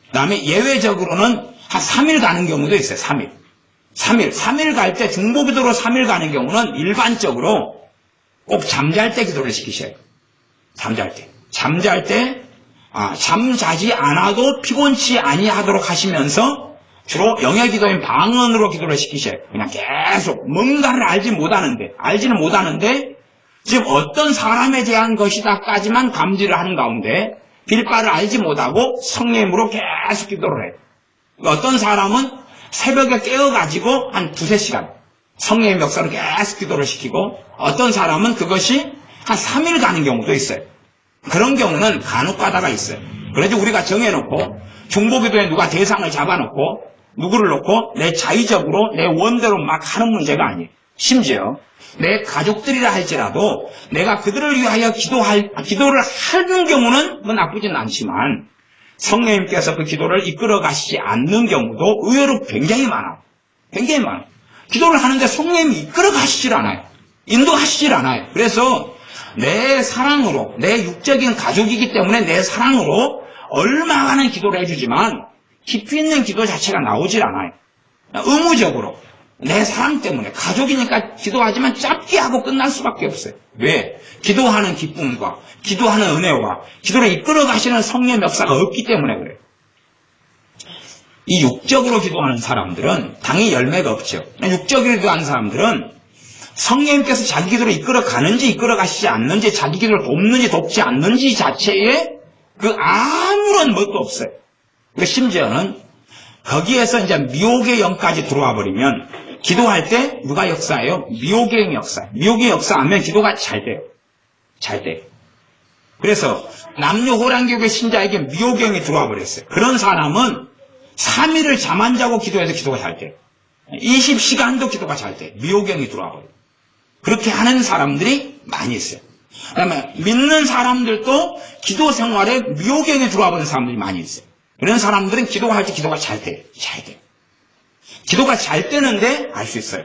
그다음에 예외적으로는 한 3일 가는 경우도 있어요. 3일 갈 때 중보기도로 3일 가는 경우는 일반적으로 꼭 잠잘 때 기도를 시키셔요. 잠잘 때 잠자지 않아도 피곤치 아니하도록 하시면서 주로 영예기도인 방언으로 기도를 시키셔요. 그냥 계속 뭔가를 알지는 못하는데 지금 어떤 사람에 대한 것이다까지만 감지를 하는 가운데 빌바를 알지 못하고 성령으로 계속 기도를 해요. 어떤 사람은 새벽에 깨어가지고 한 2-3시간 성령의 역사로 계속 기도를 시키고 어떤 사람은 그것이 한 3일 가는 경우도 있어요. 그런 경우는 간혹 가다가 있어요. 그래서 우리가 정해놓고 중보기도에 누가 대상을 잡아놓고 누구를 놓고 내 자의적으로 내 원대로 막 하는 문제가 아니에요. 심지어 내 가족들이라 할지라도 내가 그들을 위하여 기도를 하는 경우는 뭐 나쁘진 않지만 성령님께서 그 기도를 이끌어 가시지 않는 경우도 의외로 굉장히 많아요. 기도를 하는데 성령님이 이끌어 가시질 않아요. 인도하시질 않아요. 그래서 내 사랑으로, 내 육적인 가족이기 때문에 내 사랑으로 얼마나 기도를 해주지만 깊이 있는 기도 자체가 나오질 않아요. 의무적으로 내 사랑 때문에 가족이니까 기도하지만 짧게 하고 끝날 수밖에 없어요. 왜? 기도하는 기쁨과 기도하는 은혜와 기도를 이끌어 가시는 성령의 역사가 없기 때문에 그래요. 이 육적으로 기도하는 사람들은 당연히 열매가 없죠. 육적으로 기도하는 사람들은 성령님께서 자기 기도를 이끌어 가는지 이끌어 가시지 않는지 자기 기도를 돕는지 돕지 않는지 자체에 그 아무런 뭣도 없어요. 심지어는 거기에서 이제 미혹의 영까지 들어와 버리면 기도할 때 누가 역사해요? 미혹의 영 역사. 미혹의 역사하면 기도가 잘 돼요. 그래서 남녀호랑교회 신자에게 미혹의 영이 들어와 버렸어요. 그런 사람은 3일을 잠 안 자고 기도해서 기도가 잘 돼요. 20시간도 기도가 잘 돼요. 미혹의 영이 들어와 버려요. 그렇게 하는 사람들이 많이 있어요. 그 다음에 믿는 사람들도 기도 생활에 미혹의 영이 들어와 버린 사람들이 많이 있어요. 이런 사람들은 기도할 때 기도가 잘 돼요. 기도가 잘 되는데 알 수 있어요.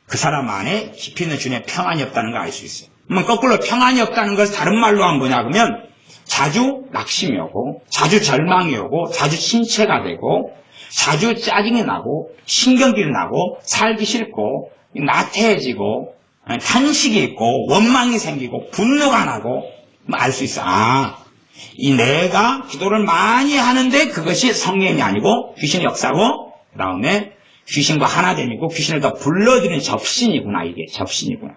그 사람 안에 깊이 있는 주님의 평안이 없다는 걸 알 수 있어요. 그러면 거꾸로 평안이 없다는 것을 다른 말로 하면 뭐냐 그러면 자주 낙심이 오고 자주 절망이 오고 자주 신체가 되고 자주 짜증이 나고 신경질이 나고 살기 싫고 나태해지고 탄식이 있고 원망이 생기고 분노가 나고 알 수 있어. 이 내가 기도를 많이 하는데 그것이 성령이 아니고 귀신의 역사고 그 다음에 귀신과 하나됨이고 귀신을 더 불러들이는 접신이구나. 이게 접신이구나.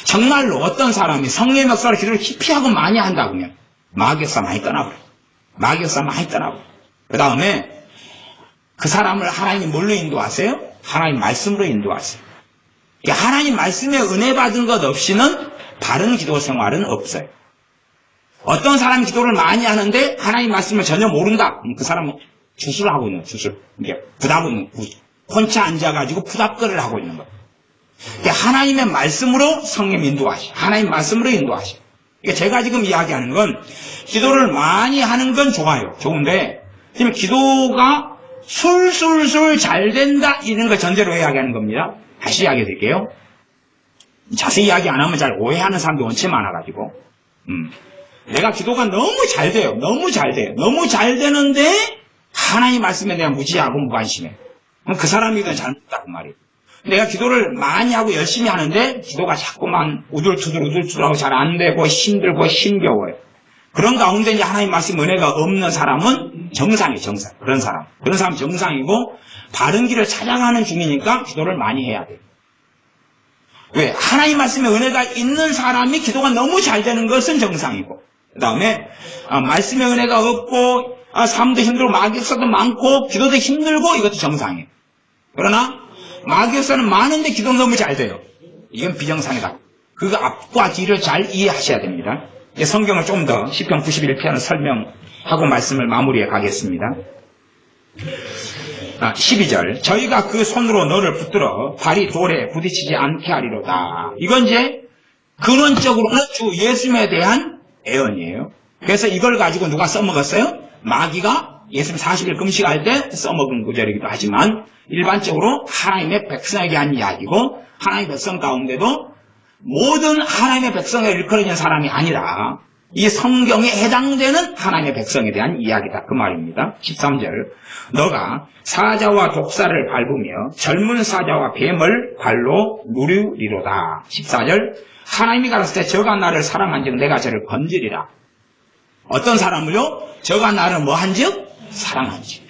정말로 어떤 사람이 성령의 역사로 기도를 깊이 하고 많이 한다 그러면 마귀 역사 많이 떠나버려. 그 다음에 그 사람을 하나님이 뭘로 인도하세요? 하나님 말씀으로 인도하세요. 하나님 말씀에 은혜 받은 것 없이는 바른 기도 생활은 없어요. 어떤 사람이 기도를 많이 하는데 하나님 말씀을 전혀 모른다. 그 사람은 주술하고 있는 주술. 이게 부답은 혼자 앉아가지고 부답거리를 하고 있는 거예요. 하나님의 말씀으로 성령 인도하시. 하나님 말씀으로 인도하시. 제가 지금 이야기하는 건 기도를 많이 하는 건 좋아요. 좋은데 지금 기도가 술술술 잘 된다 이런 걸 전제로 이야기하는 겁니다. 다시 이야기 드릴게요. 자세히 이야기 안 하면 잘 오해하는 사람들이 원체 많아가지고 내가 기도가 너무 잘 돼요. 너무 잘 되는데 하나님 말씀에 대한 무지하고 무관심해. 그럼 그 사람이 더 잘못했다고 말이에요. 내가 기도를 많이 하고 열심히 하는데 기도가 자꾸만 우둘투둘하고 잘 안 되고 힘들고 힘겨워요. 그런 가운데 이제 하나님 말씀 은혜가 없는 사람은 정상이에요. 그런 사람 정상이고 바른 길을 찾아가는 중이니까 기도를 많이 해야 돼요. 왜? 하나님 말씀에 은혜가 있는 사람이 기도가 너무 잘 되는 것은 정상이고 그 다음에 말씀의 은혜가 없고 삶도 힘들고 마귀역사도 많고 기도도 힘들고 이것도 정상이에요. 그러나 마귀역사는 많은데 기도는 너무 잘 돼요. 이건 비정상이다. 그 앞과 뒤를 잘 이해하셔야 됩니다. 이제 성경을 좀 더 시편 91편을 설명하고 말씀을 마무리해 가겠습니다. 12절 저희가 그 손으로 너를 붙들어 발이 돌에 부딪히지 않게 하리로다. 이건 이제 근원적으로는 주 예수님에 대한 애언이에요. 그래서 이걸 가지고 누가 써먹었어요? 마귀가 예수님 40일 금식할 때 써먹은 구절이기도 하지만 일반적으로 하나님의 백성에게 한 이야기고 하나님의 백성 가운데도 모든 하나님의 백성을 일컬어진 사람이 아니라 이 성경에 해당되는 하나님의 백성에 대한 이야기다. 그 말입니다. 13절 너가 사자와 독사를 밟으며 젊은 사자와 뱀을 발로 누르리로다. 14절 하나님이 가라사대 저가 나를 사랑한즉 내가 저를 건지리라. 어떤 사람을요? 저가 나를 뭐한즉? 사랑한즉.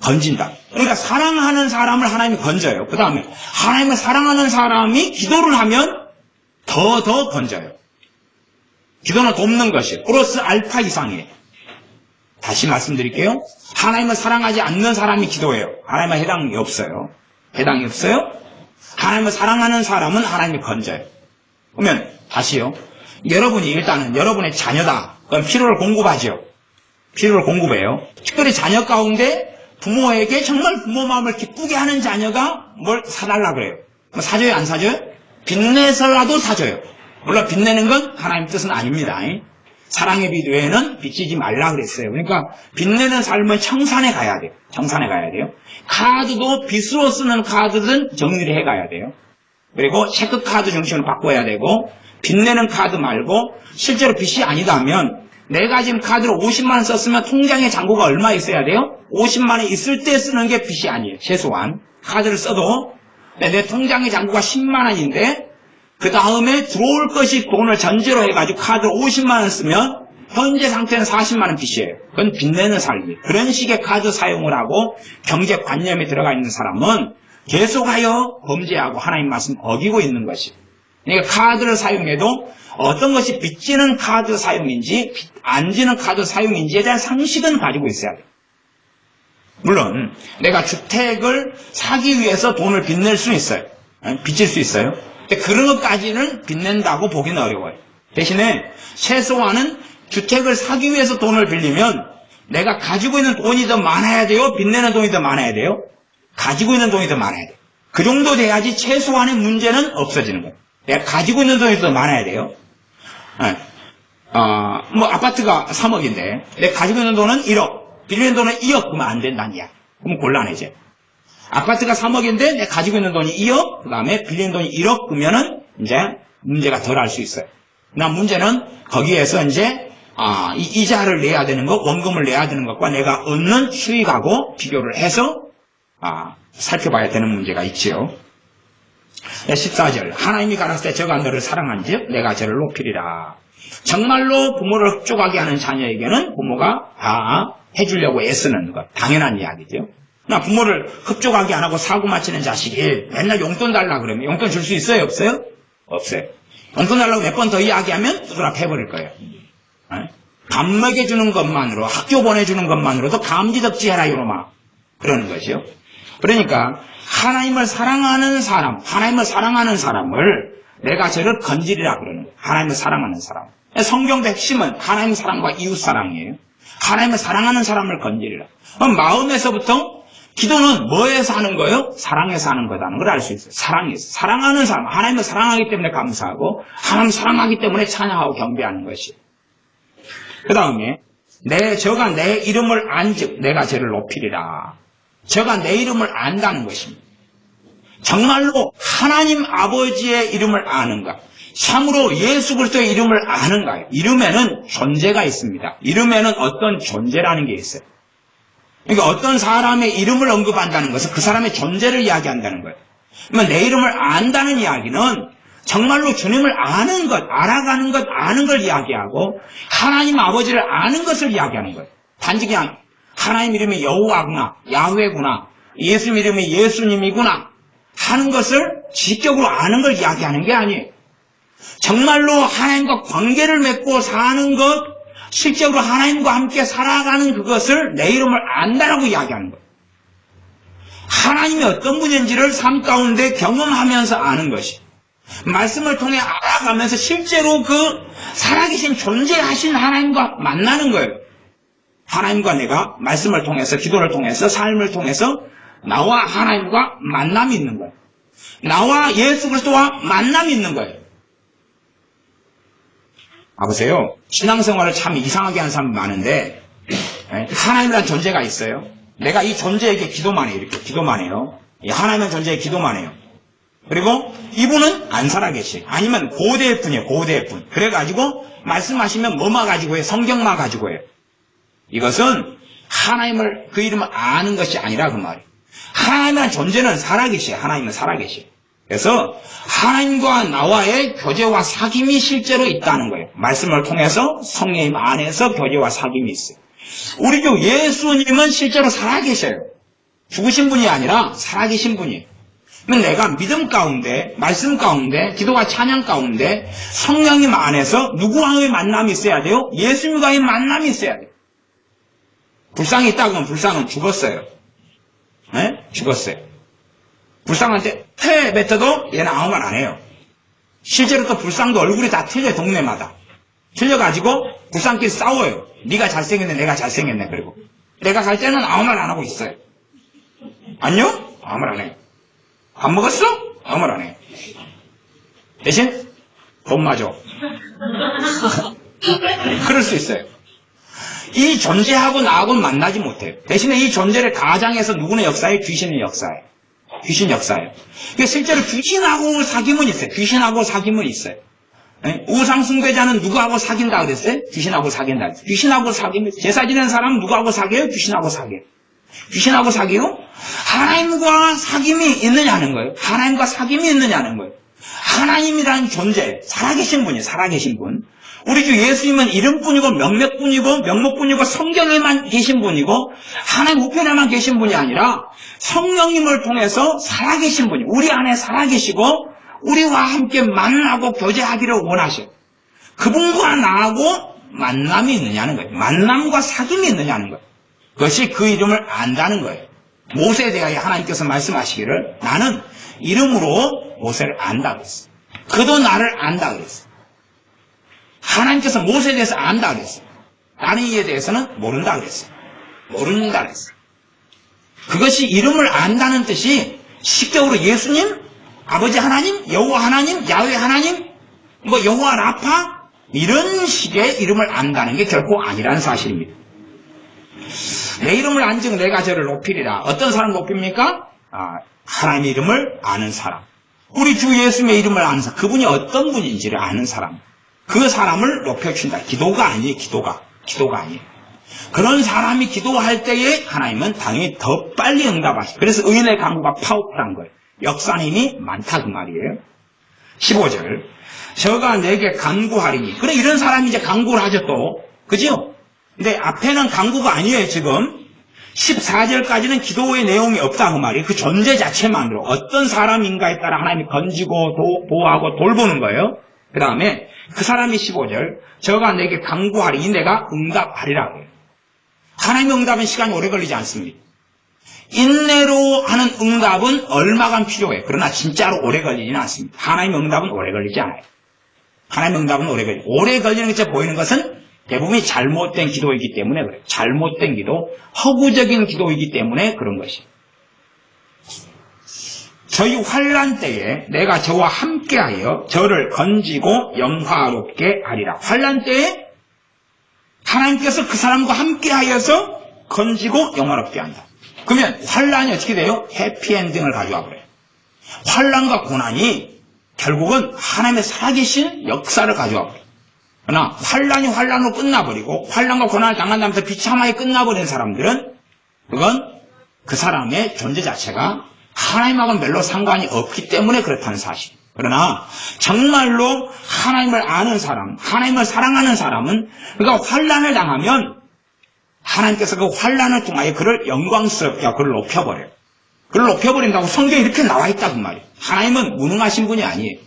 건진다. 그러니까 사랑하는 사람을 하나님이 건져요. 그 다음에 하나님을 사랑하는 사람이 기도를 하면 더 건져요. 기도는 돕는 것이에요. 플러스 알파 이상이에요. 다시 말씀드릴게요. 하나님을 사랑하지 않는 사람이 기도해요. 하나님은 해당이 없어요. 해당이 없어요. 하나님을 사랑하는 사람은 하나님이 건져요. 그러면 다시요. 여러분이 일단은 여러분의 자녀다. 그럼 필요를 공급하죠. 필요를 공급해요. 특별히 자녀 가운데 부모에게 정말 부모 마음을 기쁘게 하는 자녀가 뭘 사달라 그래요. 사줘요, 안 사줘요? 빚내서라도 사줘요. 물론 빚내는 건 하나님 뜻은 아닙니다. 사랑의 빚 외에는 빚지지 말라 그랬어요. 그러니까 빚내는 삶은 청산에 가야 돼요. 청산에 가야 돼요. 카드도 빚으로 쓰는 카드든 정리를 해가야 돼요. 그리고 체크카드 정신을 바꿔야 되고 빚내는 카드 말고 실제로 빚이 아니다면 내가 지금 카드로 50만 원 썼으면 통장에 잔고가 얼마 있어야 돼요? 50만 원 있을 때 쓰는 게 빚이 아니에요. 최소한 카드를 써도 내 통장에 잔고가 10만 원인데 그 다음에 들어올 것이 돈을 전제로 해가지고 카드로 50만 원 쓰면 현재 상태는 40만 원 빚이에요. 그건 빚내는 삶이에요. 그런 식의 카드 사용을 하고 경제관념에 들어가 있는 사람은 계속하여 범죄하고 하나님 말씀 어기고 있는 것이에요. 그러니까 카드를 사용해도 어떤 것이 빚지는 카드 사용인지 빚 안 지는 카드 사용인지에 대한 상식은 가지고 있어야 돼요. 물론 내가 주택을 사기 위해서 돈을 빚낼 수 있어요. 빚질 수 있어요. 근데 그런 것까지는 빚낸다고 보기는 어려워요. 대신에 최소한은 주택을 사기 위해서 돈을 빌리면 내가 가지고 있는 돈이 더 많아야 돼요? 빚내는 돈이 더 많아야 돼요? 가지고 있는 돈이 더 많아야 돼요. 그 정도 돼야지 최소한의 문제는 없어지는 거예요. 내가 가지고 있는 돈이 더 많아야 돼요. 아파트가 3억인데 내가 가지고 있는 돈은 1억, 빌리는 돈은 2억, 그러면 안 된다는 이야기. 그럼 곤란해져요. 아파트가 3억인데 내가 가지고 있는 돈이 2억, 그 다음에 빌리는 돈이 1억, 그러면은 이제 문제가 덜 할 수 있어요. 그러나 문제는 거기에서 이제 이자를 내야 되는 것, 원금을 내야 되는 것과 내가 얻는 수익하고 비교를 해서 살펴봐야 되는 문제가 있지요. 14절 하나님이 가라사대 저가 너를 사랑한즉 내가 저를 높이리라. 정말로 부모를 흡족하게 하는 자녀에게는 부모가 다 해주려고 애쓰는 것, 당연한 이야기죠. 나 부모를 흡족하게 안 하고 사고 맞히는 자식이 맨날 용돈 달라 그러면 용돈 줄 수 있어요? 없어요? 없어요. 용돈 달라고 몇 번 더 이야기하면 두드러 패버릴 거예요. 밥 먹여주는 것만으로, 학교 보내주는 것만으로도 감지덕지해라 이놈아, 그러는 것이요. 그러니까 하나님을 사랑하는 사람, 하나님을 사랑하는 사람을 내가 저를 건지리라 그러는 거예요. 하나님을 사랑하는 사람. 성경의 핵심은 하나님 사랑과 이웃 사랑이에요. 하나님을 사랑하는 사람을 건지리라. 그럼 마음에서부터 기도는 뭐에서 하는 거예요? 사랑에서 하는 거다는 걸 알 수 있어요. 사랑에서. 사랑하는 사람, 하나님을 사랑하기 때문에 감사하고 하나님을 사랑하기 때문에 찬양하고 경배하는 것이에요. 그 다음에 저가 내 이름을 안즉 내가 저를 높이리라. 저가 내 이름을 안다는 것입니다. 정말로 하나님 아버지의 이름을 아는가? 참으로 예수 그리스도의 이름을 아는가요? 이름에는 존재가 있습니다. 이름에는 어떤 존재라는 게 있어요. 그러니까 어떤 사람의 이름을 언급한다는 것은 그 사람의 존재를 이야기한다는 거예요. 그러면 내 이름을 안다는 이야기는 정말로 주님을 아는 것, 알아가는 것, 아는 걸 이야기하고 하나님 아버지를 아는 것을 이야기하는 거예요. 단지 그냥 하나님 이름이 여호와구나, 야훼구나, 예수 이름이 예수님이구나 하는 것을 직접으로 아는 걸 이야기하는 게 아니에요. 정말로 하나님과 관계를 맺고 사는 것, 실제로 하나님과 함께 살아가는 그것을 내 이름을 안다라고 이야기하는 거예요. 하나님이 어떤 분인지를 삶 가운데 경험하면서 아는 것이, 말씀을 통해 알아가면서 실제로 그 살아계신 존재하신 하나님과 만나는 거예요. 하나님과 내가 말씀을 통해서, 기도를 통해서, 삶을 통해서 나와 하나님과 만남이 있는 거예요. 나와 예수 그리스도와 만남이 있는 거예요. 보세요. 신앙생활을 참 이상하게 하는 사람이 많은데, 하나님이라는 존재가 있어요. 내가 이 존재에게 기도만 해요. 이렇게 기도만 해요. 하나님의 존재에 기도만 해요. 그리고 이분은 안 살아계시. 아니면 고대의 분이에요. 고대의 분. 그래가지고 말씀하시면 뭐만 가지고 해요? 성경만 가지고 해요. 이것은 하나님을, 그 이름을 아는 것이 아니라 그 말이에요. 하나님이라는 존재는 살아계시에요. 하나님은 살아계시에요. 그래서 하나님과 나와의 교제와 사귐이 실제로 있다는 거예요. 말씀을 통해서 성령 안에서 교제와 사귐이 있어요. 우리 주 예수님은 실제로 살아계셔요. 죽으신 분이 아니라 살아계신 분이에요. 내가 믿음 가운데, 말씀 가운데, 기도와 찬양 가운데 성령님 안에서 누구와의 만남이 있어야 돼요? 예수님과의 만남이 있어야 돼요. 불상이 있다 그러면 불상은 죽었어요. 네? 죽었어요. 불상한테 패 뱉어도 얘는 아무 말 안 해요. 실제로 또 불상도 얼굴이 다 틀려요. 동네마다. 틀려가지고 불상끼리 싸워요. 네가 잘생겼네, 내가 잘생겼네. 그리고 내가 갈 때는 아무 말 안 하고 있어요. 안녕? 아무 말 안 해요. 밥 먹었어? 아무 말 안 해요. 대신 돈 마저. 그럴 수 있어요. 이 존재하고 나하고는 만나지 못해요. 대신에 이 존재를 가장해서 누구는 역사에 귀신의 역사예요. 귀신 역사예요. 그러니까 실제로 귀신하고 사귐은 있어요. 귀신하고 사귐은 있어요. 우상 숭배자는 누구하고 사귄다 그랬어요? 귀신하고 사귄다 그랬어요. 귀신하고 사귐, 제사 지내는 사람은 누구하고 사귀어요? 귀신하고 사귀어요. 귀신하고 사귀고 하나님과 사귐이 있느냐는 거예요. 하나님과 사귐이 있느냐는 거예요. 하나님이라는 존재, 살아계신 분이에요. 살아계신 분. 우리 주 예수님은 이름뿐이고 명목뿐이고 성경에만 계신 분이고 하나님 우편에만 계신 분이 아니라 성령님을 통해서 살아계신 분이, 우리 안에 살아계시고 우리와 함께 만나고 교제하기를 원하셔요. 그분과 나하고 만남이 있느냐는 거예요. 만남과 사귐이 있느냐는 거예요. 그것이 그 이름을 안다는 거예요. 모세에 대하여 하나님께서 말씀하시기를 나는 이름으로 모세를 안다 그랬어요. 그도 나를 안다 그랬어요. 하나님께서 모세에 대해서 안다 그랬어요. 나는 이에 대해서는 모른다 그랬어요. 모른다 그랬어요. 그것이 이름을 안다는 뜻이 식격으로 예수님, 아버지 하나님, 여호와 하나님, 야훼 하나님, 여호와 라파 이런 식의 이름을 안다는 게 결코 아니라는 사실입니다. 내 이름을 안즉 내가 저를 높이리라. 어떤 사람 높입니까? 하나님의 이름을 아는 사람. 우리 주 예수님의 이름을 아는 사람. 그분이 어떤 분인지를 아는 사람. 그 사람을 높여준다. 기도가 아니에요. 기도가 아니에요. 그런 사람이 기도할 때에 하나님은 당연히 더 빨리 응답하시죠. 그래서 의인의 간구가 파워풀한 거예요. 역사는 힘이 많다 그 말이에요. 15절 저가 내게 간구하리니. 그래 이런 사람이 이제 간구를 하죠 또. 그죠? 근데 앞에는 간구가 아니에요 지금. 14절까지는 기도의 내용이 없다 그 말이에요. 그 존재 자체만으로 어떤 사람인가에 따라 하나님이 건지고 보호하고 돌보는 거예요. 그 다음에 그 사람이 15절 저가 내게 간구하리니 내가 응답하리라. 하나님의 응답은 시간이 오래 걸리지 않습니다. 인내로 하는 응답은 얼마간 필요해요. 그러나 진짜로 오래 걸리지는 않습니다. 하나님의 응답은 오래 걸리지 않아요. 하나님의 응답은 오래 걸리는 것에 보이는 것은 대부분이 잘못된 기도이기 때문에 그래요. 잘못된 기도, 허구적인 기도이기 때문에 그런 것이에요. 저희 환난 때에 내가 저와 함께하여 저를 건지고 영화롭게 하리라. 환난 때에 하나님께서 그 사람과 함께하여서 건지고 영화롭게 한다. 그러면 환난이 어떻게 돼요? 해피엔딩을 가져와 버려요. 환난과 고난이 결국은 하나님의 살아계신 역사를 가져와 버려요. 그러나 환난이 환난으로 끝나버리고 환난과 고난을 당한다면서 비참하게 끝나버린 사람들은 그건 그 사람의 존재 자체가 하나님하고는 별로 상관이 없기 때문에 그렇다는 사실. 그러나 정말로 하나님을 아는 사람, 하나님을 사랑하는 사람은 그가 환난을 당하면 하나님께서 그 환난을 통하여 그를 영광스럽게 하고 그를 높여버려요. 그걸 높여버린다고 성경에 이렇게 나와 있다 그 말이에요. 하나님은 무능하신 분이 아니에요.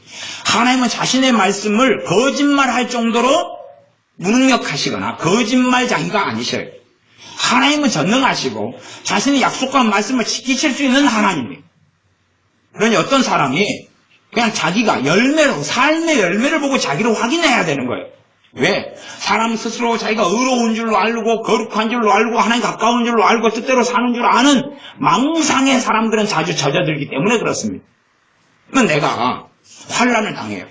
하나님은 자신의 말씀을 거짓말할 정도로 무능력하시거나 거짓말장이가 아니셔요. 하나님은 전능하시고 자신이 약속한 말씀을 지키실 수 있는 하나님이에요. 그러니 어떤 사람이 그냥 자기가 열매로, 삶의 열매를 보고 자기를 확인해야 되는 거예요. 왜? 사람 스스로 자기가 의로운 줄로 알고 거룩한 줄로 알고 하나님 가까운 줄로 알고 뜻대로 사는 줄 아는 망상의 사람들은 자주 젖어들기 때문에 그렇습니다. 그러면 내가 환난을 당해요.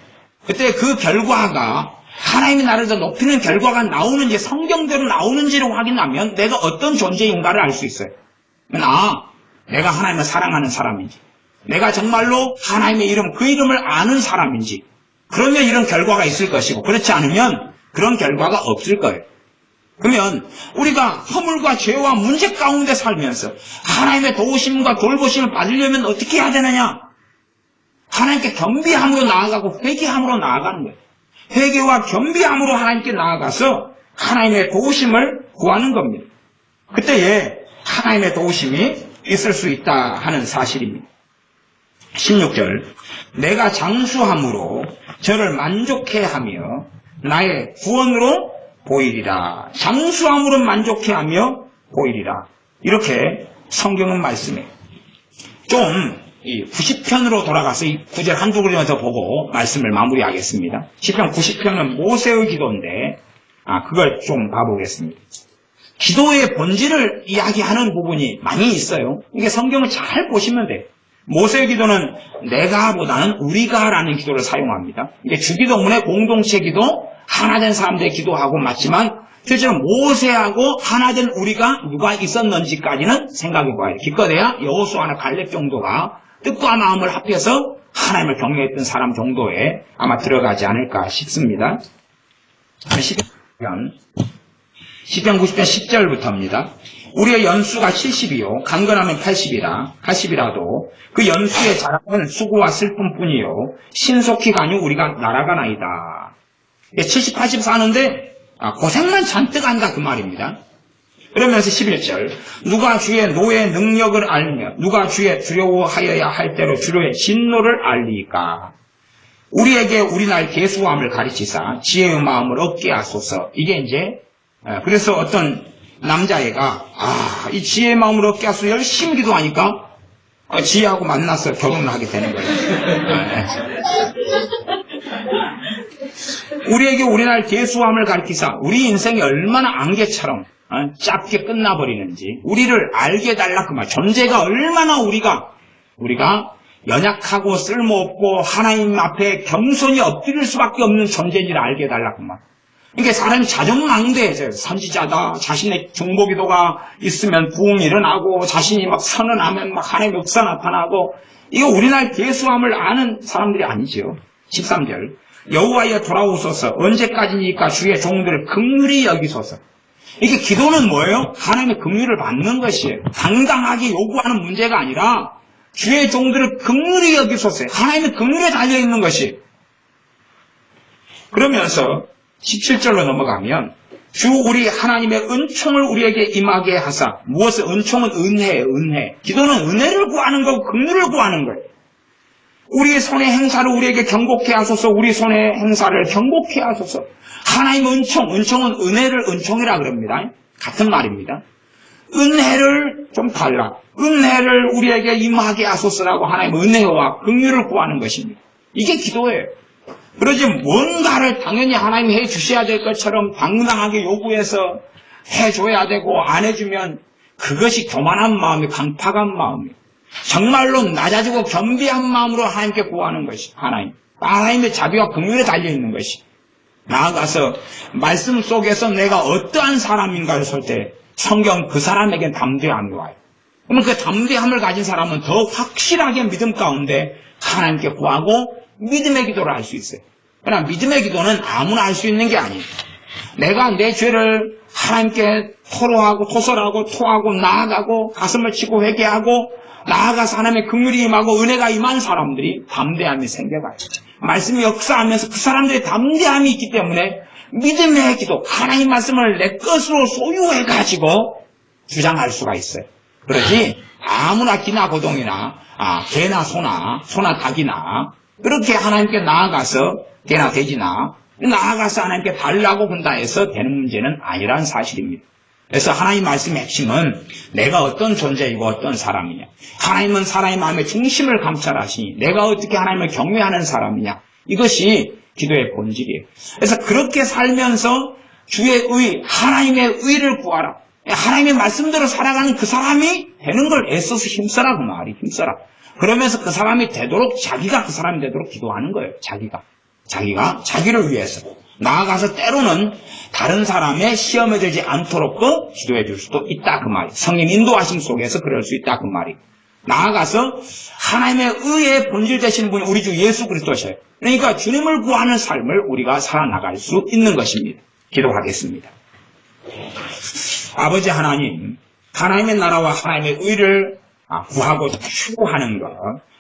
그때 그 결과가 하나님이 나를 더 높이는 결과가 나오는지 성경대로 나오는지를 확인하면 내가 어떤 존재인가를 알 수 있어요. 내가 하나님을 사랑하는 사람인지 내가 정말로 하나님의 이름, 그 이름을 아는 사람인지 그러면 이런 결과가 있을 것이고 그렇지 않으면 그런 결과가 없을 거예요. 그러면 우리가 허물과 죄와 문제 가운데 살면서 하나님의 도우심과 돌보심을 받으려면 어떻게 해야 되느냐? 하나님께 겸비함으로 나아가고 회개함으로 나아가는 거예요. 회개와 겸비함으로 하나님께 나아가서 하나님의 도우심을 구하는 겁니다. 그때에 하나님의 도우심이 있을 수 있다 하는 사실입니다. 16절 내가 장수함으로 저를 만족해 하며 나의 구원으로 보이리라. 장수함으로 만족해 하며 보이리라. 이렇게 성경은 말씀해요. 좀 90편으로 돌아가서 이 구절 한두 구절만 더 보고 말씀을 마무리하겠습니다. 시편 90편은 모세의 기도인데 그걸 좀 봐보겠습니다. 기도의 본질을 이야기하는 부분이 많이 있어요. 이게 성경을 잘 보시면 돼요. 모세의 기도는 내가보다는 우리가라는 기도를 사용합니다. 이게 주기도문의 공동체 기도, 하나된 사람들의 기도하고 맞지만 실제로 모세하고 하나된 우리가 누가 있었는지까지는 생각해봐야 돼요. 기껏해야 여호수아나 갈렙 정도가 뜻과 마음을 합해서 하나님을 경외했던 사람 정도에 아마 들어가지 않을까 싶습니다. 시편 90편 10절부터입니다. 우리의 연수가 70이요 강건하면 80이라도 그 연수의 자랑은 수고와 슬픔뿐이요 신속히 가니 우리가 날아가나이다. 70, 80 사는데 고생만 잔뜩 한다 그 말입니다. 그러면서 11절 누가 주의 노의 능력을 알며 누가 주의 두려워하여야 할 대로 주의 진노를 알리까. 우리에게 우리날 계수함을 가르치사 지혜의 마음을 얻게 하소서. 이게 이제 그래서 어떤 남자애가 이 지혜의 마음을 얻게 하소서 열심히 기도하니까 지혜하고 만나서 결혼을 하게 되는 거예요. 우리에게 우리날 계수함을 가르치사 우리 인생이 얼마나 안개처럼 짧게 끝나버리는지 우리를 알게 해달라 그 말. 존재가 얼마나 우리가 연약하고 쓸모없고 하나님 앞에 겸손히 엎드릴 수밖에 없는 존재인지를 알게 해달라 그 말. 그러니까 사람이 자정망대해져요. 선지자다. 자신의 중보기도가 있으면 부흥이 일어나고 자신이 막 선언하면 막 하나님의 역사 나타나고 이거 우리날 계수함을 아는 사람들이 아니죠. 13절 여호와여 돌아오소서 언제까지니까 주의 종들을 긍휼히 여기소서. 이게 기도는 뭐예요? 하나님의 긍휼을 받는 것이에요. 당당하게 요구하는 문제가 아니라 주의 종들을 긍휼히 여기소서. 하나님의 긍휼에 달려있는 것이. 그러면서 17절로 넘어가면 주 우리 하나님의 은총을 우리에게 임하게 하사. 무엇을 은총은 은혜예요. 은혜. 기도는 은혜를 구하는 거고 긍휼을 구하는 거예요. 우리의 손의 행사를 우리에게 경고케 하소서. 우리 손의 행사를 경고케 하소서. 하나님의 은총은 은혜를 은총이라 그럽니다. 같은 말입니다. 은혜를 좀 달라. 은혜를 우리에게 임하게 하소서라고 하나님의 은혜와 긍휼을 구하는 것입니다. 이게 기도예요. 그러지 뭔가를 당연히 하나님이 해주셔야 될 것처럼 당당하게 요구해서 해줘야 되고 안 해주면 그것이 교만한 마음이 강팍한 마음이에요. 정말로 낮아지고 겸비한 마음으로 하나님께 구하는 것이 하나님의 자비와 긍휼에 달려있는 것이. 나아가서 말씀 속에서 내가 어떠한 사람인가를 볼 때 성경 그 사람에겐 담대함이 와요. 그러면 그 담대함을 가진 사람은 더 확실하게 믿음 가운데 하나님께 구하고 믿음의 기도를 할 수 있어요. 그러나 믿음의 기도는 아무나 할 수 있는 게 아니에요. 내가 내 죄를 하나님께 토설하고 토하고 나아가고 가슴을 치고 회개하고 나아가서 하나님의 긍휼이 임하고 은혜가 임한 사람들이 담대함이 생겨가요. 말씀이 역사하면서 그 사람들의 담대함이 있기 때문에 믿음의 기도, 하나님 말씀을 내 것으로 소유해가지고 주장할 수가 있어요. 그러지 아무나 기나 고동이나 개나 소나 닭이나 그렇게 하나님께 나아가서 개나 돼지나 나아가서 하나님께 달라고 본다 해서 되는 문제는 아니라는 사실입니다. 그래서 하나님 말씀의 핵심은 내가 어떤 존재이고 어떤 사람이냐. 하나님은 사람의 마음의 중심을 감찰하시니 내가 어떻게 하나님을 경외하는 사람이냐. 이것이 기도의 본질이에요. 그래서 그렇게 살면서 주의 의, 하나님의 의를 구하라. 하나님의 말씀대로 살아가는 그 사람이 되는 걸 애써서 힘써라 그 말이 힘써라. 그러면서 그 사람이 되도록 자기가 그 사람이 되도록 기도하는 거예요. 자기가 자기를 위해서 나아가서 때로는 다른 사람의 시험에 들지 않도록도 기도해 줄 수도 있다 그 말이. 성령 인도하심 속에서 그럴 수 있다 그 말이. 나아가서 하나님의 의의 본질 되시는 분이 우리 주 예수 그리스도셔요. 그러니까 주님을 구하는 삶을 우리가 살아나갈 수 있는 것입니다. 기도하겠습니다. 아버지 하나님, 하나님의 나라와 하나님의 의를 구하고 추구하는 것,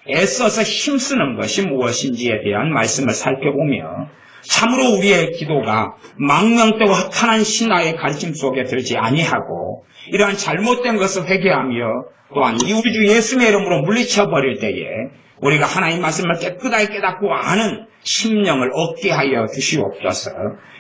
애써서 힘쓰는 것이 무엇인지에 대한 말씀을 살펴보며 참으로 우리의 기도가 망명되고 허탄한 신화의 가르침 속에 들지 아니하고 이러한 잘못된 것을 회개하며 또한 우리 주 예수의 이름으로 물리쳐버릴 때에 우리가 하나님 말씀을 깨끗하게 깨닫고 아는 심령을 얻게 하여 주시옵소서.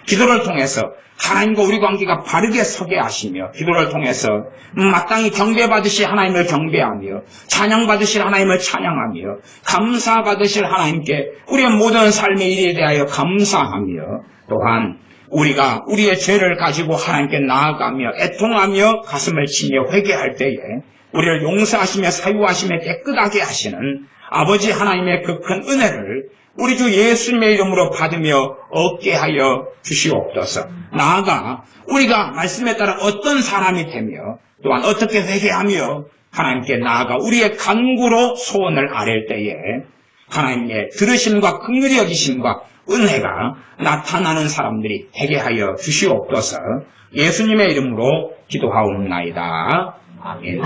기도를 통해서 하나님과 우리 관계가 바르게 서게 하시며 기도를 통해서 마땅히 경배받으실 하나님을 경배하며 찬양받으실 하나님을 찬양하며 감사받으실 하나님께 우리의 모든 삶의 일에 대하여 감사하며 또한 우리가 우리의 죄를 가지고 하나님께 나아가며 애통하며 가슴을 치며 회개할 때에 우리를 용서하시며 사유하시며 깨끗하게 하시는 아버지 하나님의 그 큰 은혜를 우리 주 예수님의 이름으로 받으며 얻게 하여 주시옵소서. 나아가 우리가 말씀에 따라 어떤 사람이 되며 또한 어떻게 회개하며 하나님께 나아가 우리의 간구로 소원을 아랠 때에 하나님의 들으심과 긍휼히 여기심과 은혜가 나타나는 사람들이 되게 하여 주시옵소서. 예수님의 이름으로 기도하옵나이다. 아멘.